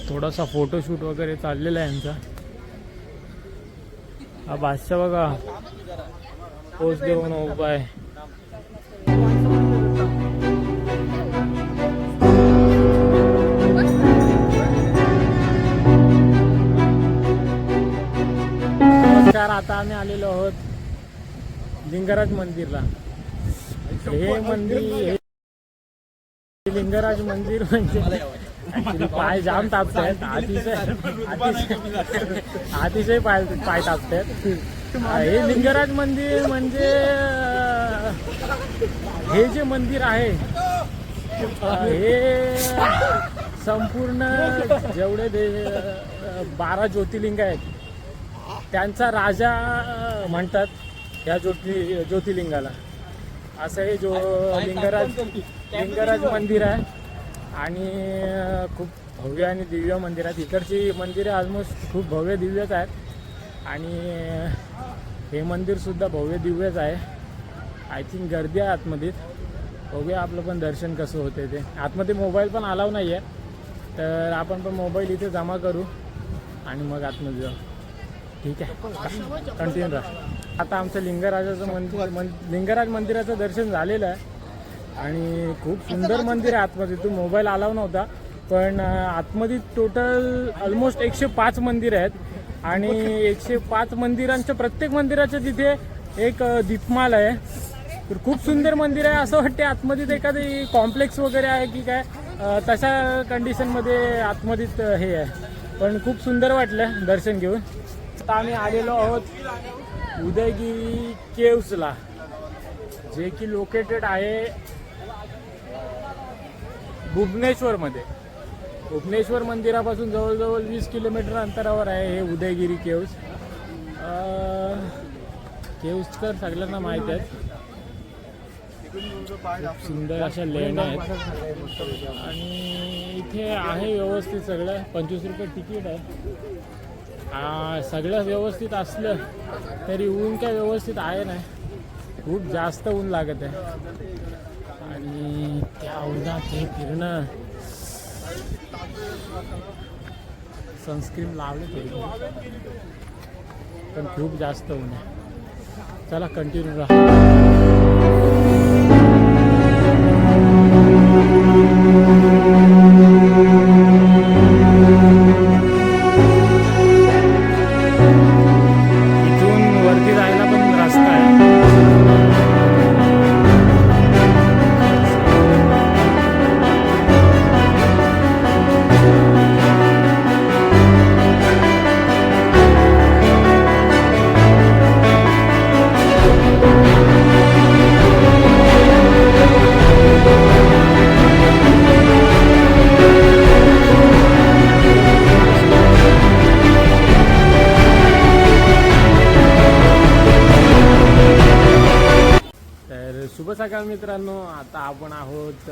थोडासा फोटोशूट वगैरे चाललेला आहे यांचा. हा बादशाह बघा पोस्ट देऊन उभा आहे. नमस्कार, आता आम्ही आलेलो आहोत लिंगराज मंदिरला. हे मंदिर, हे लिंगराज मंदिर म्हणजे ऍक्च्युली पाय जाम तापत आहेत, अतिशय पाय तापत आहेत. हे लिंगराज मंदिर म्हणजे हे जे मंदिर आहे हे संपूर्ण जेवढे 12 ज्योतिर्लिंग आहेत त्यांचा राजा म्हणतात या ज्योतिर्लिंगाला. असं हे लिंगराज मंदिर आहे आणि खूप भव्य आणि दिव्य मंदिर आहेत. इकडची मंदिरे ऑलमोस्ट खूप भव्य दिव्यच आहेत आणि हे मंदिरसुद्धा भव्य दिव्यच आहे. आय थिंक गर्दी आहे आतमध्ये. बघूया आपलं पण दर्शन कसं होते ते. आतमध्ये मोबाईल पण अलाव नाही आहे, तर आपण पण मोबाईल इथे जमा करू आणि मग आतमध्ये जाऊ. ठीक आहे, कंटिन्यू राहा. आता आमचं लिंगराज मंदिराचं दर्शन झालेलं आहे आणि खूप सुंदर मंदिर आहे. आतमध्ये तो मोबाईल अलाव नव्हता, पण आतमध्ये टोटल ऑलमोस्ट 105 मंदिर आहेत आणि 105 मंदिरांच्या प्रत्येक मंदिराच्या तिथे एक दीपमाल आहे. तर खूप सुंदर मंदिर आहे. असं वाटते आतमध्ये एखादी कॉम्प्लेक्स वगैरे आहे की काय, तशा कंडिशनमध्ये आतमध्ये हे आहे. पण खूप सुंदर वाटलं दर्शन घेऊन. आता आम्ही आलेलो आहोत उदयगिरी केव्सला, जे की लोकेटेड आहे भुवनेश्वरमध्ये. भुवनेश्वर मंदिरापासून जवळजवळ 20 किलोमीटर अंतरावर आहे हे उदयगिरी केव्स. केव्स तर सगळ्यांना माहीत आहेत. सुंदर अशा लेण्या आहेत आणि इथे आहे व्यवस्थित सगळं. 25 रुपये तिकीट आहे. सगळं व्यवस्थित असलं तरी ऊन काय व्यवस्थित आहे नाही, खूप जास्त ऊन लागत आहे आणि त्या उन्हात हे फिरणं. सनस्क्रीन लावले थोडी, पण खूप जास्त ऊन आहे. चला कंटिन्यू राहा. शुभ सकाळ मित्रांनो. आता आपण आहोत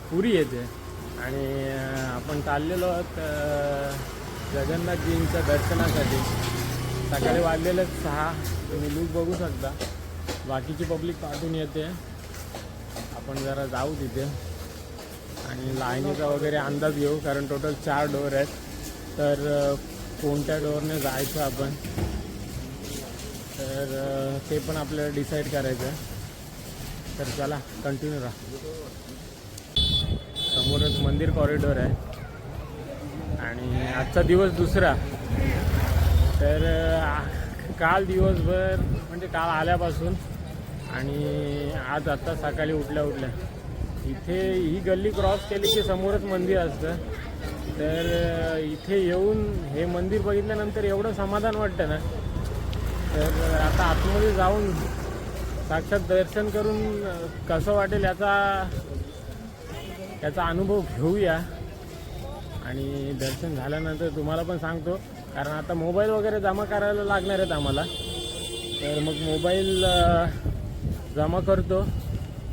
पुरी येथे आणि आपण चाललेलो आहोत जगन्नाथजींच्या दर्शनासाठी. सकाळी वाजलेले 6. तुम्ही लूक बघू शकता. बाकीची पब्लिक पाठवून येते. आपण जरा जाऊ तिथे आणि लाईनीचा वगैरे अंदाज घेऊ, कारण टोटल 4 डोअर आहेत. तर कोणत्या डोअरने जायचं आपण, तर ते पण आपल्याला डिसाईड करायचं आहे. तर चला कंटिन्यू राहा. समोरच मंदिर कॉरिडॉर आहे आणि आजचा दिवस दुसरा. तर काल दिवसभर म्हणजे काल आल्यापासून आणि आज आता सकाळी उठल्या इथे ही गल्ली क्रॉस केली की समोरच मंदिर असतं. तर इथे येऊन हे मंदिर बघितल्यानंतर एवढं समाधान वाटतं ना. तर आता आतमध्ये जाऊन साक्षात दर्शन करून कसं वाटेल याचा अनुभव घेऊया आणि दर्शन झाल्यानंतर तुम्हाला पण सांगतो. कारण आता मोबाईल वगैरे जमा करायला लागणार आहेत आम्हाला. तर मग मोबाईल जमा करतो,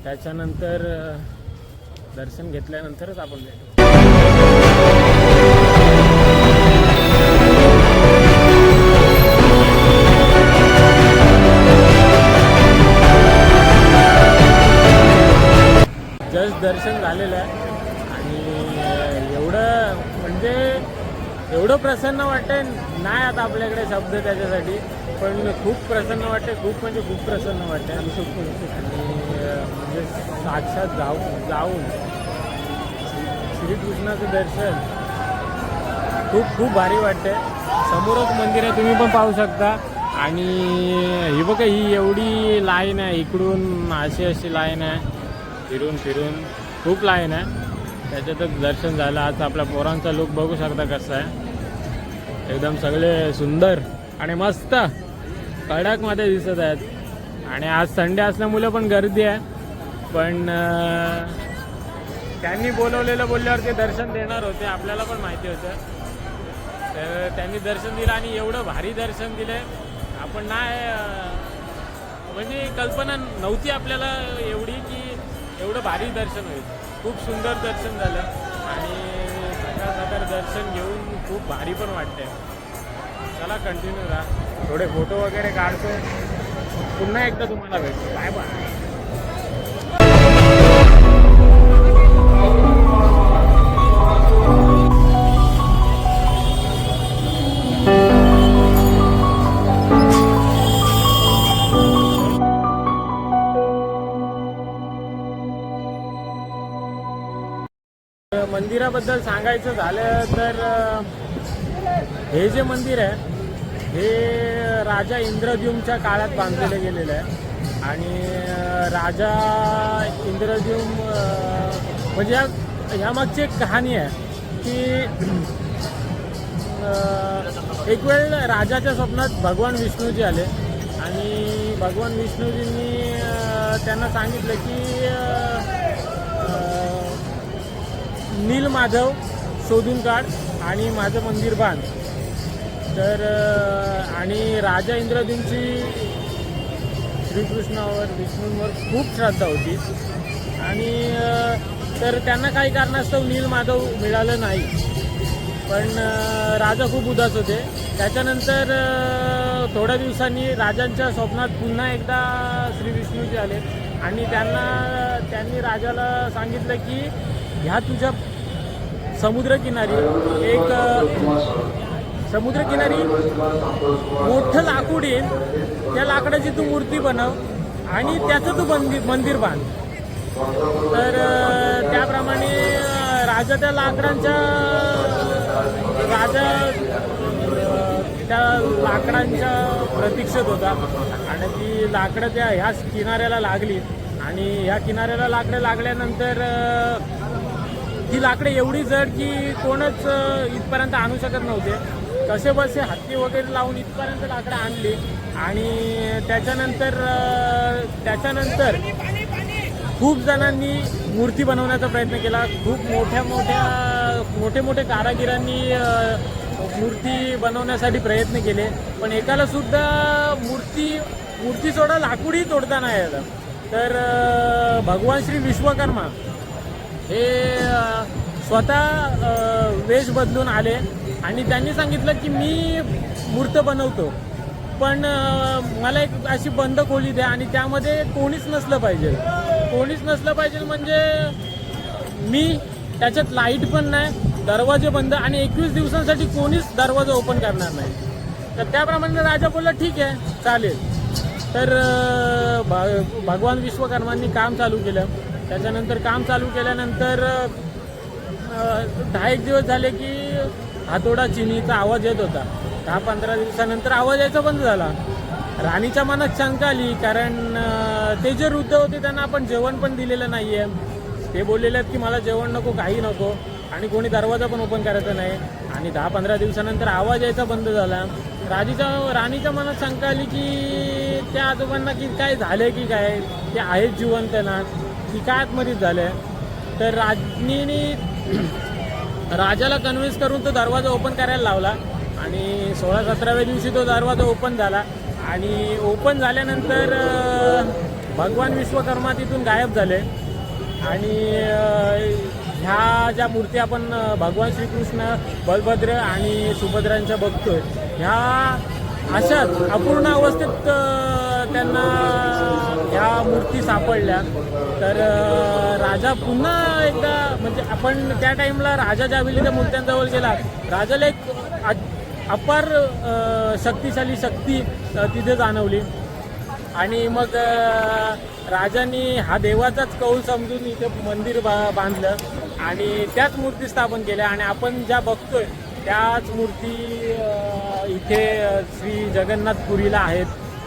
त्याच्यानंतर दर्शन घेतल्यानंतरच आपण भेटू. दर्शन झालेलं आहे आणि एवढं प्रसन्न वाटतं नाही आता आपल्याकडे शब्द त्याच्यासाठी, पण खूप प्रसन्न वाटते, खूप म्हणजे खूप प्रसन्न वाटते. आणि म्हणजे साक्षात जाऊन श्रीकृष्णाचं दर्शन खूप भारी वाटते. समोरच मंदिर आहे, तुम्ही पण पाहू शकता. आणि ही बघा, ही एवढी लाईन आहे, इकडून अशी लाईन आहे, फिरून खूप लाईन आहे. त्याच्यातच दर्शन झालं. आज आपल्या पोरांचा लुक बघू शकता कसा आहे, एकदम सगळे सुंदर आणि मस्त कडकमध्ये दिसत आहेत. आणि आज संडे असल्यामुळे पण गर्दी आहे, पण त्यांनी बोलल्यावर ते दर्शन देणार होते, आपल्याला पण माहिती होतं. तर त्यांनी दर्शन दिलं आणि एवढं भारी दर्शन दिलं आपण नाही, म्हणजे कल्पना नव्हती आपल्याला एवढी की एवढं भारी दर्शन होईल. खूप सुंदर दर्शन झालं आणि सकाळ दर्शन घेऊन खूप भारी पण वाटते. चला कंटिन्यू राहा, थोडे फोटो वगैरे काढतो, पुन्हा एकदा तुम्हाला भेटतो. Bye bye. मंदिराबद्दल सांगायचं झालं तर हे जे मंदिर आहे हे राजा इंद्रद्युम्नच्या काळात बांधलेलं गेलेलं आहे. आणि राजा इंद्रद्युम्न म्हणजे ह्या मागची एक कहाणी आहे की एक वेळ राजाच्या स्वप्नात भगवान विष्णूजी आले आणि भगवान विष्णूजींनी त्यांना सांगितलं की नीलमाधव शोधून काढ आणि माझं मंदिर बांध. तर आणि राजा इंद्रद्युम्नची श्रीकृष्णावर विष्णूंवर खूप श्रद्धा होती आणि तर त्यांना काही कारणास्तव नीलमाधव मिळालं नाही. पण राजा खूप उदास होते. त्याच्यानंतर थोड्या दिवसांनी राजांच्या स्वप्नात पुन्हा एकदा श्री विष्णूजी आले आणि त्यांनी राजाला सांगितलं की ह्या तुझ्या समुद्रकिनारी मोठं लाकूड येईल, त्या लाकडाची तू मूर्ती बनव आणि त्याचं तू मंदिर बांध. तर त्याप्रमाणे राजा त्या लाकडांच्या प्रतीक्षेत होता आणि ती लाकडं ह्या किनाऱ्याला लागली आणि ह्या किनाऱ्याला लाकडं लागल्यानंतर ही लाकडं एवढी जड की कोणच इथपर्यंत आणू शकत नव्हते. कसे बसे हत्ती वगैरे लावून इथपर्यंत लाकडं आणली आणि त्याच्यानंतर खूप जणांनी मूर्ती बनवण्याचा प्रयत्न केला. खूप मोठे कारागिरांनी मूर्ती बनवण्यासाठी प्रयत्न केले, पण एकाला सुद्धा मूर्ती सोडा लाकूडही तोडता नाही आलं. तर भगवान श्री विश्वकर्मा हे स्वतः वेश बदलून आले आणि त्यांनी सांगितलं की मी मूर्त बनवतो, पण मला एक अशी बंद खोली द्या आणि त्यामध्ये कोणीच नसलं पाहिजे म्हणजे मी त्याच्यात लाईट पण नाही, दरवाजे बंद आणि 21 दिवसांसाठी कोणीच दरवाजा ओपन करणार नाही. तर त्याप्रमाणे राजा बोलला ठीक आहे चालेल. तर भगवान विश्वकर्मांनी काम चालू केलं. त्याच्यानंतर काम चालू केल्यानंतर 10-1 दिवस झाले की हातोडा चिनीचा आवाज येत होता. 10-15 दिवसानंतर आवाज यायचा बंद झाला. राणीच्या मनात शंका आली, कारण ते जे वृद्ध होते त्यांना आपण जेवण पण दिलेलं नाही आहे. ते बोललेले आहेत की मला जेवण नको, काही नको आणि कोणी दरवाजा पण ओपन करायचा नाही. आणि 10-15 दिवसानंतर आवाज यायचा बंद झाला. राणीच्या मनात शंका आली की त्या आजोबांना की काय झालं की काय, ते आहेत जिवंत ना की काय आत्महत्या झाले. तर राणीने राजाला कन्व्हिन्स करून तो दरवाजा ओपन करायला लावला आणि 16-17व्या दिवशी तो दरवाजा ओपन झाला. आणि ओपन झाल्यानंतर भगवान विश्वकर्मा तिथून गायब झाले. आणि ह्या ज्या मूर्ती आपण भगवान श्रीकृष्ण, बलभद्र आणि सुभद्रांच्या बघतोय, ह्या अशाच अपूर्ण अवस्थेत त्यांना ह्या मूर्ती सापडल्या तर राजा पुन्हा एकदा म्हणजे आपण त्या टाईमला राजा ज्यावेळी त्या मूर्त्यांजवळ गेला राजाला एक अपार शक्तिशाली शक्ती तिथे जाणवली आणि मग राजांनी हा देवाचाच कौल समजून इथे मंदिर बांधलं आणि त्याच मूर्ती स्थापन केल्या आणि आपण ज्या बघतोय त्याच मूर्ती इथे श्री जगन्नाथपुरीला आहेत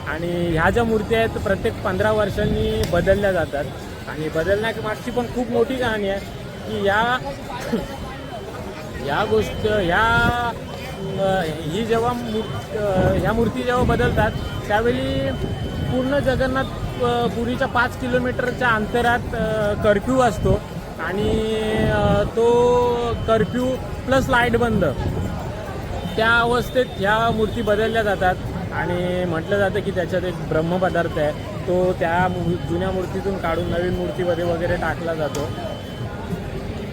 आणि ह्या ज्या मूर्ती आहेत प्रत्येक 15 वर्षांनी बदलल्या जातात आणि बदलण्यामागची पण खूप मोठी कहाणी आहे की ही जेव्हा ह्या मूर्ती जेव्हा बदलतात त्यावेळी पूर्ण जगन्नाथपुरीच्या 5 किलोमीटरच्या अंतरात कर्फ्यू असतो आणि तो कर्फ्यू प्लस लाईट बंद त्या अवस्थेत ह्या मूर्ती बदलल्या जातात आणि म्हटलं जातं की त्याच्यात एक ब्रह्मपदार्थ आहे तो त्या जुन्या मूर्तीतून काढून नवीन मूर्तीमध्ये वगैरे टाकला जातो.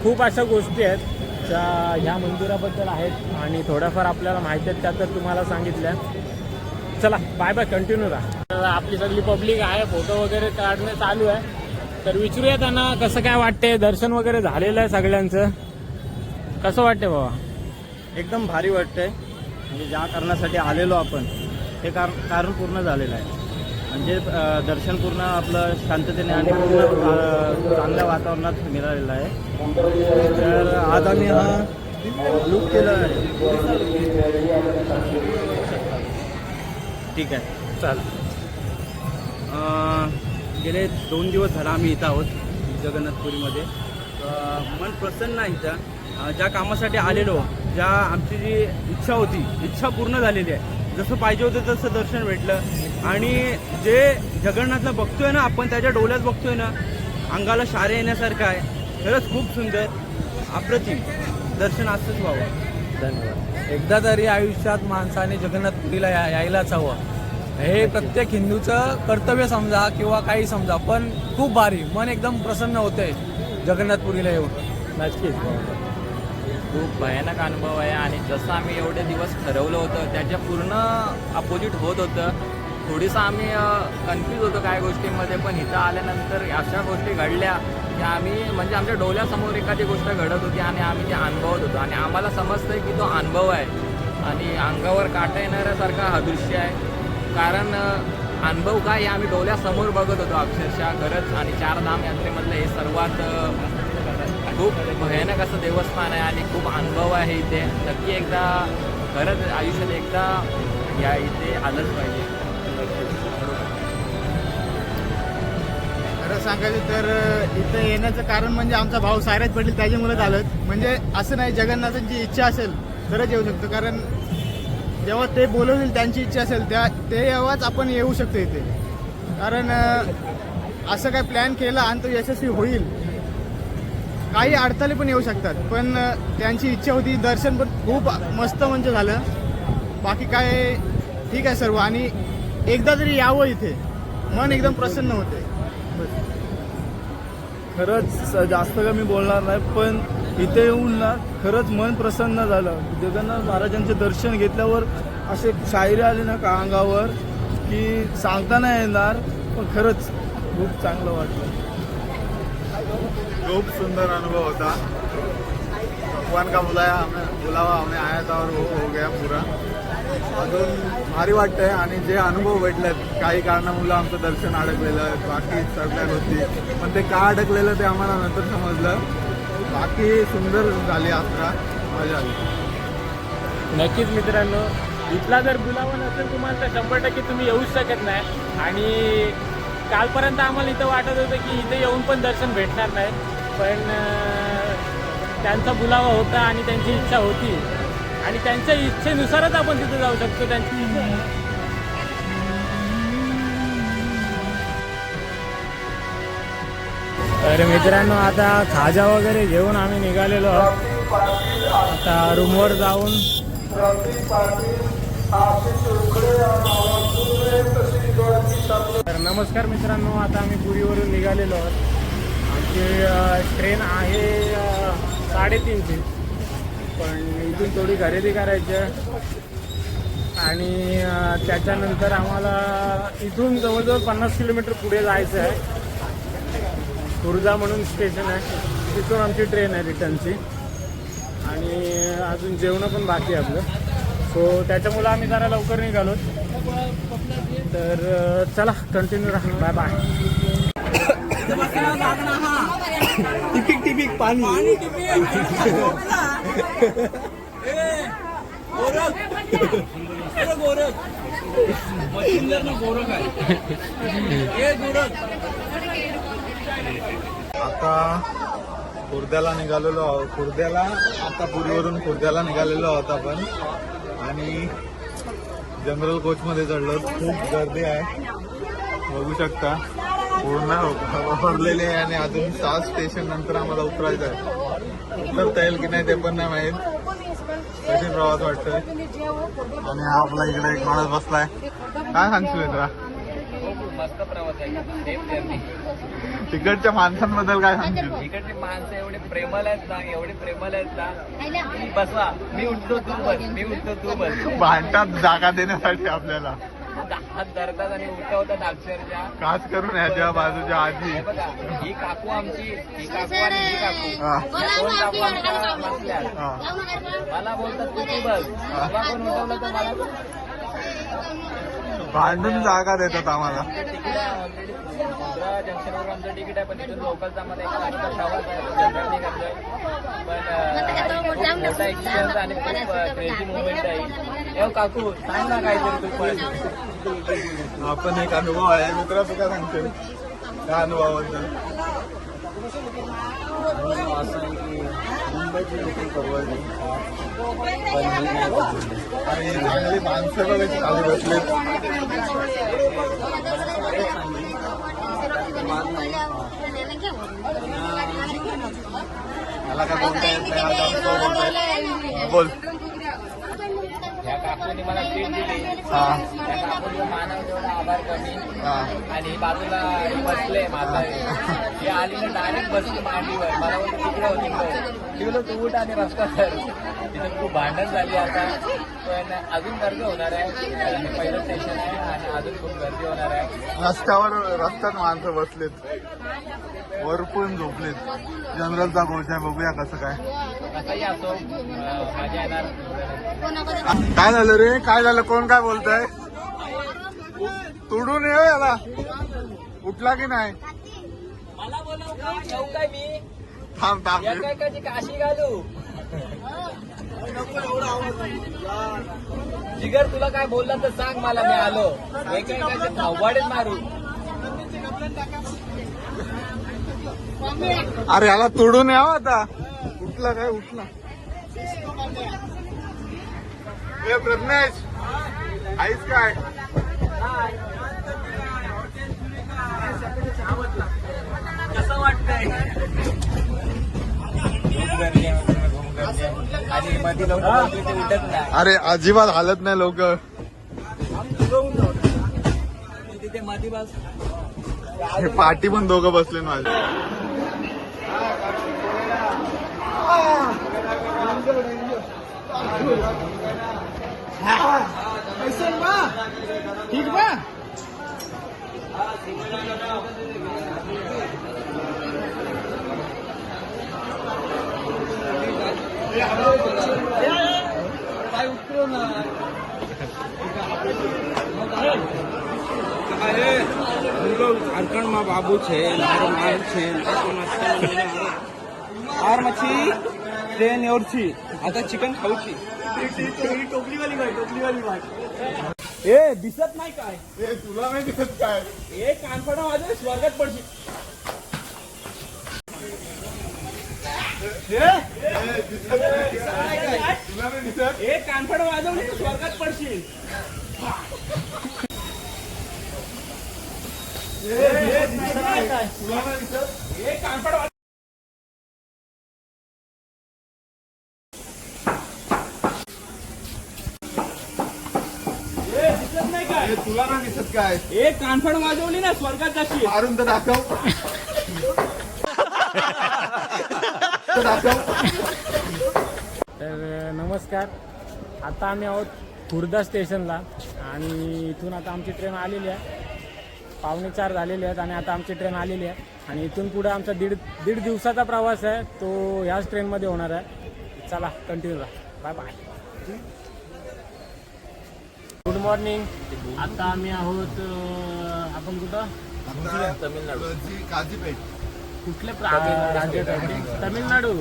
खूप अशा गोष्टी आहेत ज्या ह्या मंदिराबद्दल आहेत आणि थोड्याफार आपल्याला माहिती आहेत त्या तर तुम्हाला सांगितल्या. चला बाय बाय, कंटिन्यू राहा. आपली सगळी पब्लिक आहे, फोटो वगैरे काढणं चालू आहे तर विचारूया त्यांना कसं काय वाटते. दर्शन वगैरे झालेलं आहे सगळ्यांचं, कसं वाटते बाबा? एकदम भारी वाटतंय. म्हणजे ज्या कारणासाठी आलेलो आपण हे कारण पूर्ण झालेलं आहे. म्हणजे दर्शन पूर्ण आपलं शांततेने आणि पूर्ण चांगल्या वातावरणात मिळालेलं आहे. तर आज आम्ही हा लूक केला आहे. ठीक आहे, चालेल. गेले 2 दिवस झाला आम्ही इथं आहोत जगन्नाथपुरीमध्ये. मन प्रसन्न आहे इथं. ज्या कामासाठी आलेलो, ज्या आमची जी इच्छा होती, इच्छा पूर्ण झालेली आहे. जसं पाहिजे होतं तसं दर्शन भेटलं आणि जे जगन्नाथला बघतोय ना आपण, त्याच्या डोळ्यात बघतोय ना, अंगाला शारे येण्यासारखं आहे. खरंच खूप सुंदर, अप्रतिम दर्शन असंच व्हावं. धन्यवाद. एकदा तरी आयुष्यात माणसाने जगन्नाथपुरीला यायलाच हवं. हे प्रत्येक हिंदूचं कर्तव्य समजा किंवा काही समजा, पण खूप भारी, मन एकदम प्रसन्न होते जगन्नाथपुरीला येऊन. नक्कीच खूप भयानक अनुभव आहे आणि जसं आम्ही एवढे दिवस ठरवलं होतं त्याच्या पूर्ण अपोजिट होत होतं. थोडीसं आम्ही कन्फ्यूज होतो काही गोष्टींमध्ये, पण इथं आल्यानंतर अशा गोष्टी घडल्या की आम्ही म्हणजे आमच्या डोळ्यासमोर एखादी गोष्ट घडत होती आणि आम्ही ते अनुभवत होतो आणि आम्हाला समजतंय की तो अनुभव आहे आणि अंगावर काटा येणाऱ्यासारखा हा दृश्य आहे. कारण अनुभव काय हे आम्ही डोळ्यासमोर बघत होतो अक्षरशः. खरंच आणि 4 धाम यात्रेमधलं हे सर्वात खूप भयानक असं देवस्थान आहे आणि खूप अनुभव आहे इथे. नक्की एकदा खरंच आयुष्यात एकदा या इथे आलंच पाहिजे. खरं सांगायचं तर इथं येण्याचं कारण म्हणजे आमचा भाऊ सायराज पटेल त्याच्यामुळे झालं. म्हणजे असं नाही, जगन्नाथांची इच्छा असेल तरच येऊ शकतो. कारण जेव्हा ते बोलवतील, त्यांची इच्छा असेल तेव्हाच आपण येऊ शकतो इथे. कारण असं काय प्लॅन केला आणि तो यशस्वी होईल. काही अडथळे पण येऊ शकतात, पण त्यांची इच्छा होती. दर्शन पण खूप मस्त म्हणजे झालं. बाकी काय ठीक आहे सर्व. आणि एकदा तरी यावं इथे, मन एकदम प्रसन्न होते. खरंच जास्त का मी बोलणार नाही, पण इथे येऊन ना खरंच मन प्रसन्न झालं. जगन्नाथ महाराजांचे दर्शन घेतल्यावर असे शायरी आले ना का अंगावर की सांगता नाही येणार, पण खरंच खूप चांगलं वाटलं. खूप सुंदर अनुभव होता. भगवान का बुलावा हमने आया था और वो हो गया पूरा. अजून भारी वाटतंय आणि जे अनुभव भेटलेत, काही कारणामुळे आमचं दर्शन अडकलेलं, बाकी सगळ्या गोष्टी, पण ते का अडकलेलं ते आम्हाला नंतर समजलं. बाकी सुंदर झाली यात्रा, मजा आली. नक्कीच मित्रांनो, इथला जर बुलावा नसेल तुम्हाला तर 100% तुम्ही येऊच शकत नाही. आणि कालपर्यंत आम्हाला इथं वाटत होतं की इथे येऊन पण दर्शन भेटणार नाही, पण त्यांचा बुलावा होता आणि त्यांची इच्छा होती आणि त्यांच्या इच्छेनुसारच आपण तिथे जाऊ शकतो. त्यांची तर मित्रांनो, आता खाजा वगैरे घेऊन आम्ही निघालेलो आहोत. आता रूमवर जाऊन तर नमस्कार मित्रांनो, आता आम्ही पुरीवरून निघालेलो आहोत. आमची ट्रेन आहे 3:30ची, पण इथून थोडी खरेदी करायची आहे आणि त्याच्यानंतर आम्हाला इथून जवळजवळ 50 किलोमीटर पुढे जायचं आहे. खुर्दा म्हणून स्टेशन आहे, तिथून आमची ट्रेन आहे रिटर्नची. आणि अजून जेवणं पण बाकी आहे आपलं. सो त्याच्यामुळं आम्ही जरा लवकर निघालो. तर चला कंटिन्यू राहा. Bye bye. टिपिक पाणी आता खुर्द्याला निघालेलो आहोत. आता पुरीवरून खुर्द्याला निघालेलो आहोत आपण. आणि जनरल कोचमध्ये चढलो. खूप गर्दी आहे, बघू शकता. पूर्ण भरलेले आहे आणि अजून 7 स्टेशन नंतर आम्हाला उतरायचं आहे. उतरता येईल की नाही ते पण नाही माहीत. कशी प्रवास वाटतोय. आणि हा आपला इकडे एक माणूस बसलाय. काय सांगशील मित्रा? मस्त प्रवास आहे, सेम जर्नी. तिकडच्या माणसांबद्दल काय सांगशील? इकडची माणसं एवढे प्रेमळ आहेत ना, एवढे प्रेमळ आहेत ना. बसवा, मी उठतो तू बस, मी उठतो तू बस. भांडतात जागा देण्यासाठी आपल्याला. हात धरतात आणि उठवतात अक्षरशः. खास करून ह्याच्या बाजूच्या आजी. हे बघा, ही काकू आमची, ही काकू आणि ही काकू, हा. या दोन काकू आमच्या बसल्या. हा. मला बोलतात तू बस, तुला कोण उठवलं तर मला भांडून जागा देतात आम्हाला. तिकीट आहे ऑलरेडी. मुंद्रा जंक्शनवर आमचं तिकीट आहे, पण तिथून लोकलचा आम्हाला एक तासाचा प्रवास आहे. जनरलने करतोय. पण खूप मोठा एक्सपिरियन्स आणि खूप क्रेझी मुवमेंट आहे. ए काकू, सांग ना काहीतरी तू पण. आपण एक अनुभव आहे. मित्रा तू काय सांगशील त्या अनुभवाबद्दल? असं आहे की मुंबईची देखील परवडली. आणि चांगली माणसं बघ कशी खाली बसलेत. मला काय बोलता येत नाही. आता आमचं बोलतोय. बोल. ह्या काकूने मला सीट दिली. हा. त्या काकूंचा मानव तेवढा आभार कमी. हा. आणि बाजूला बसले म्हातारे. ही आली ना डायरेक्ट बसली मांडीवर. मला बोलतो तिकडे हो तिकडे. बोललो तू उठ आणि रस्ता कर. तिथं खूप भांडण झाली आता. पण अजून गर्दी होणार आहे. पहिलं स्टेशन आहे आणि अजून खूप गर्दी होणार आहे. रस्त्यात माणसं बसलेत, वर पण झोपलेत. जनरलचा कोच आहे, बघूया कसं काय. कसंही असो, मजा येणार. काय झालं रे? काय झालं? कोण काय बोलतय? तुडून ये याला. उठला की नाही? मला बोलव का? येऊ काय मी? थांब थांब. एकाची काशी घालू. जिगर तुला काय बोलला तर सांग मला, मी आलो. एकाचे धाववाडेच मारू. अरे याला तुडून यावं आता. उठला काय? उठला. ए प्रज्ञेश, आईस काय? कसं वाटतंय? आणि मध्ये लोक उठत नाही. अरे अजिबात हालत नाही लोक. तिथे मध्ये बस. हे पाठी पण दोघं बसले माझे. ठीक बा. ઝારખંડમાં બાબુ છે, મારો માલ છે, આર મચ્છી ટ્રેન और छी आता चिकन खाऊची. टोपलीवाली बाय. ए दिसत नाही काय? तुला नाही दिसत काय? ए कानफडा वाजव, स्वर्गात पडशी. तुला नाही दिसत? ए कानफडा वाजवली तर स्वर्गात पडशील. तुला नाही दिसत? ए कानफडा दिसत नाही काय? तुला नाही दिसत काय? ए कानफड वाजवली ना स्वर्गात जाशील. मारून तर दाखव. तर नमस्कार. आता आम्ही आहोत खुर्दा स्टेशनला. आणि इथून आता आमची ट्रेन आलेली आहे, 3:45 झालेले आहेत आणि आता आमची ट्रेन आलेली आहे. आणि इथून पुढे आमचा दीड दिवसाचा प्रवास आहे तो ह्याच ट्रेनमध्ये होणार आहे. चला continue bye bye. Good morning. आता आम्ही आहोत आपण कुठं? तमिळनाडू काजीपेठ. कुठले राज्यात आहे? तमिळनाडू,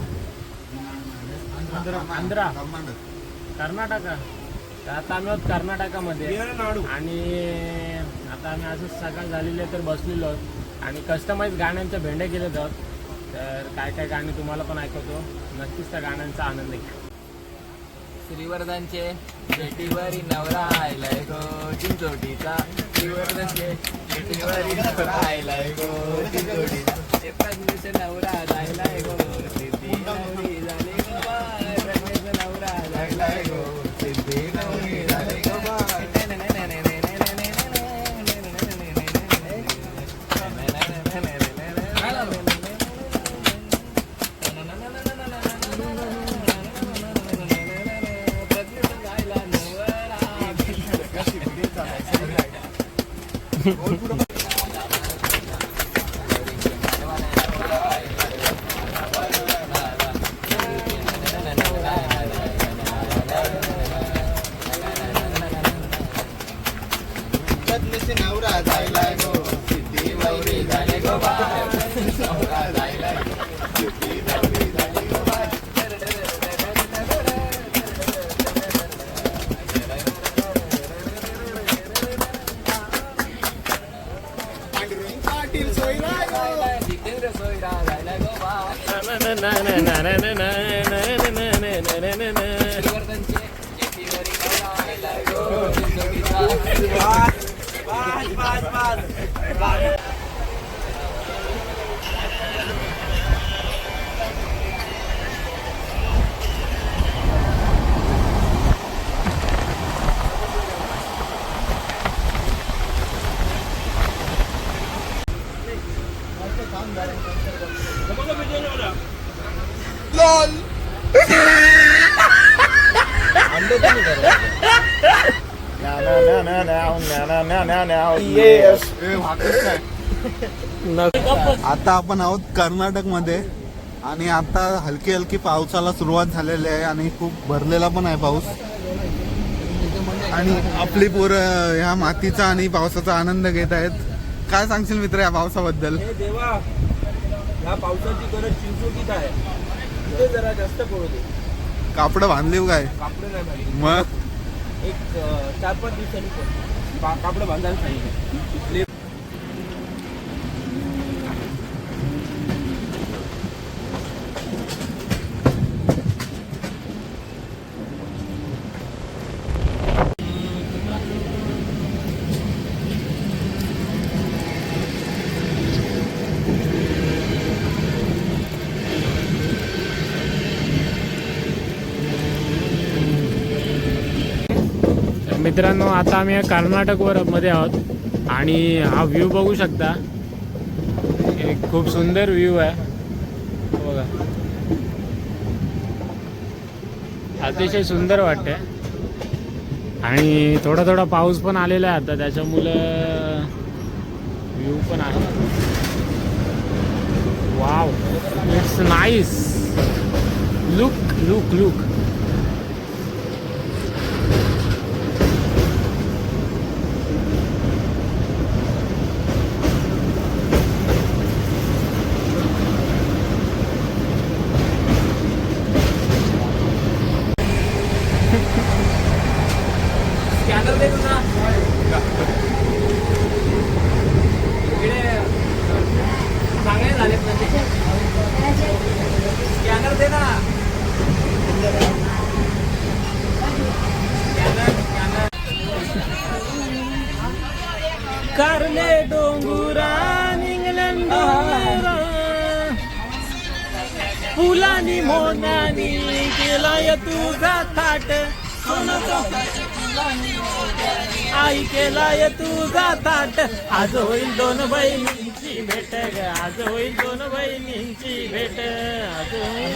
आंध्रा, कर्नाटका. तर आता आम्ही आहोत कर्नाटकामध्ये. आणि आता आम्ही असं सकाळ झालेली आहे तर बसलेलो आहोत आणि कस्टमाइज गाण्यांच्या भेंड्या केलेत आहोत. तर काय काय गाणी तुम्हाला पण ऐकवतो, नक्कीच त्या गाण्यांचा आनंद घ्या. श्रीवर्धनचे शेतीवरी नवरा आयलाय गो चिंचोटीचा. श्रीवर्धनचे शेतीवरी नवरा आयलाय गो चिंचोटीचा. प्रज्ञेश नवरा जायलाय गो सिद्धी नवरी झाली गो बाय. प्रज्ञेश नवरा जायलाय गो सिद्धी नवरी झाली गो बाय. नवरा जायलाय गो सिद्धी नवरी झाली गो बाय. नवरा जायलाय सिद्धी नवरी झाली गो बाय. पाटील सोयरा जितेंद्र सोयरा जायलाय गो बाय. श्रीवर्धनचे शेतीवरी नवरा आयलाय गो चिंचोटीचा. आता आपण आहोत कर्नाटकमध्ये आणि आता हलकी हलकी पावसाला सुरुवात झालेली आहे आणि खूप भरलेला पण आहे पाऊस. आणि आपली पोरं ह्या मातीचा आणि पावसाचा आनंद घेत आहेत. काय सांगशील मित्र या पावसाबद्दल? देवा, या पावसाची गरज चिंचोटीत आहे. इथे जरा जास्त पडते. कापड बांधली काय? कापड नाही पाहिजे. मग एक 4-5 दिवसांनी कापड बांधायला सांगितलं. मित्रांनो, आता आम्ही कर्नाटकमध्ये आहोत आणि हा व्ह्यू बघू शकता. एक खूप सुंदर व्ह्यू आहे बघा, अतिशय सुंदर वाटते. आणि थोडा थोडा पाऊस पण आलेला आहे आता, त्याच्यामुळं व्ह्यू पण आहे. Wow, it's nice. Look look look. कारले डोंगुरा इंग्लंड फुलानी मोनानी केलाय तुझा थाट. आई केलाय तुझा थाट. आज होईल 2 बहिणींची भेट ग, आज होईल 2 बहिणींची भेट. आज होईल.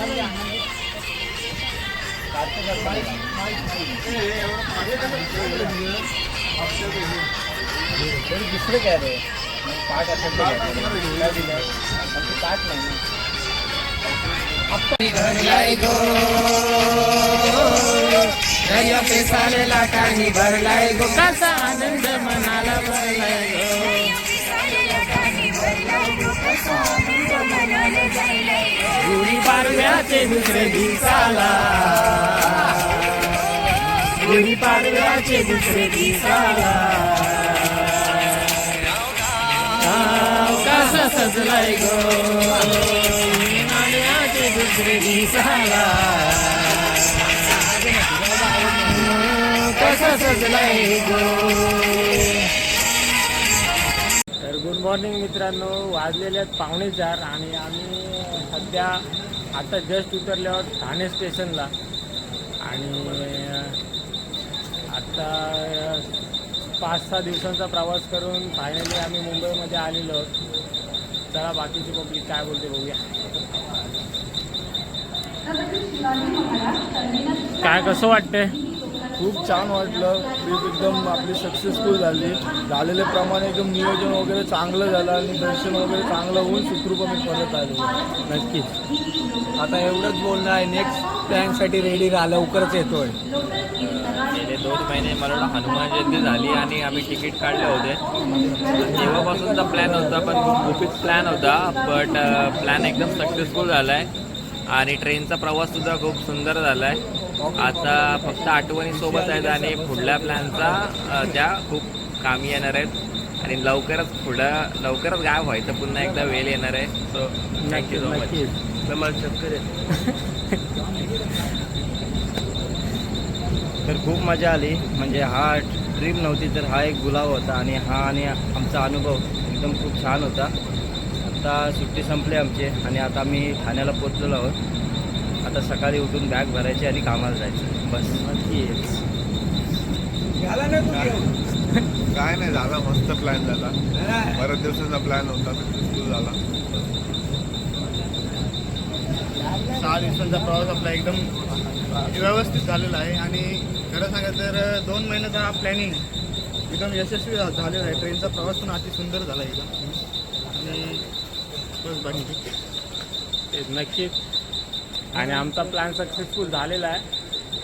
दुसरं काय रे पाठ असेल पाठ नाही दर्या पेसालेला काही भरलाय गो कसा आनंद मनाला भरलाय गुढी पाडव्याचे दुसरे दिवसाला गुढी पाडव्याचे दुसरे दिवसाला कसा सजलाय गो नाण्याचे दुसरे दिवसाला कसा सजलाय गो. तर गुड मॉर्निंग मित्रांनो, वाजलेले आहेत 4:45 आणि आम्ही सध्या आता जस्ट उतरल्यावर ठाणे स्टेशनला आणि आता 5-6 दिवसांचा प्रवास करून फायनली आम्ही मुंबईमध्ये आलेलो आहोत. चला बाकीची पब्लिक काय बोलते बघूया. काय कसं वाटतंय? खूप छान वाटलं. ट्रिप एकदम आपली सक्सेसफुल झालेल्या प्रमाणे एकदम नियोजन वगैरे चांगलं झालं आणि दर्शन वगैरे चांगलं होऊन सुखरूप आम्ही परत आलो. नक्कीच. आता एवढंच बोलणं आहे, नेक्स्ट प्लॅनसाठी रेडी राहा, लवकरच येतोय. गेले 2 महिने मला वाटतं हनुमान जयंती झाली आणि आम्ही तिकीट काढले होते. तेव्हापासूनचा प्लॅन होता, पण गुपित प्लॅन होता, बट प्लॅन एकदम सक्सेसफुल झाला आहे आणि ट्रेनचा प्रवाससुद्धा खूप सुंदर झाला आहे. आता फक्त आठवणी सोबत आहेत आणि पुढल्या प्लॅनचा त्या खूप कामी येणार आहेत आणि लवकरच गायब व्हायचं पुन्हा एकदा वेळ येणार आहे. So thank you so much. तर खूप मजा आली. म्हणजे हा ट्रिप नव्हती तर हा एक गुलाब होता आणि आमचा अनुभव एकदम खूप छान होता. आता सुट्टी संपली आमची आणि आता आम्ही ठाण्याला पोचलेलो आहोत. आता सकाळी उठून बॅग भरायची आणि कामाला जायचं बस. काय नाही झाला, मस्त प्लॅन झाला. बऱ्याच दिवसाचा प्लॅन होता, सक्सेसफुल झाला. 6 दिवसांचा प्रवास आपला एकदम व्यवस्थित झालेला आहे आणि खरं सांगायचं तर 2 महिन्याचा हा प्लॅनिंग एकदम यशस्वी झालेला आहे. ट्रेनचा प्रवास पण अति सुंदर झाला एकदम आणि बस बाकी नक्कीच. आणि आमचा प्लॅन सक्सेसफुल झालेला आहे.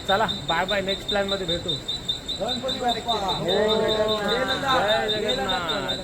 चला बाय बाय, नेक्स्ट प्लॅनमध्ये भेटू. जय जगन्नाथ.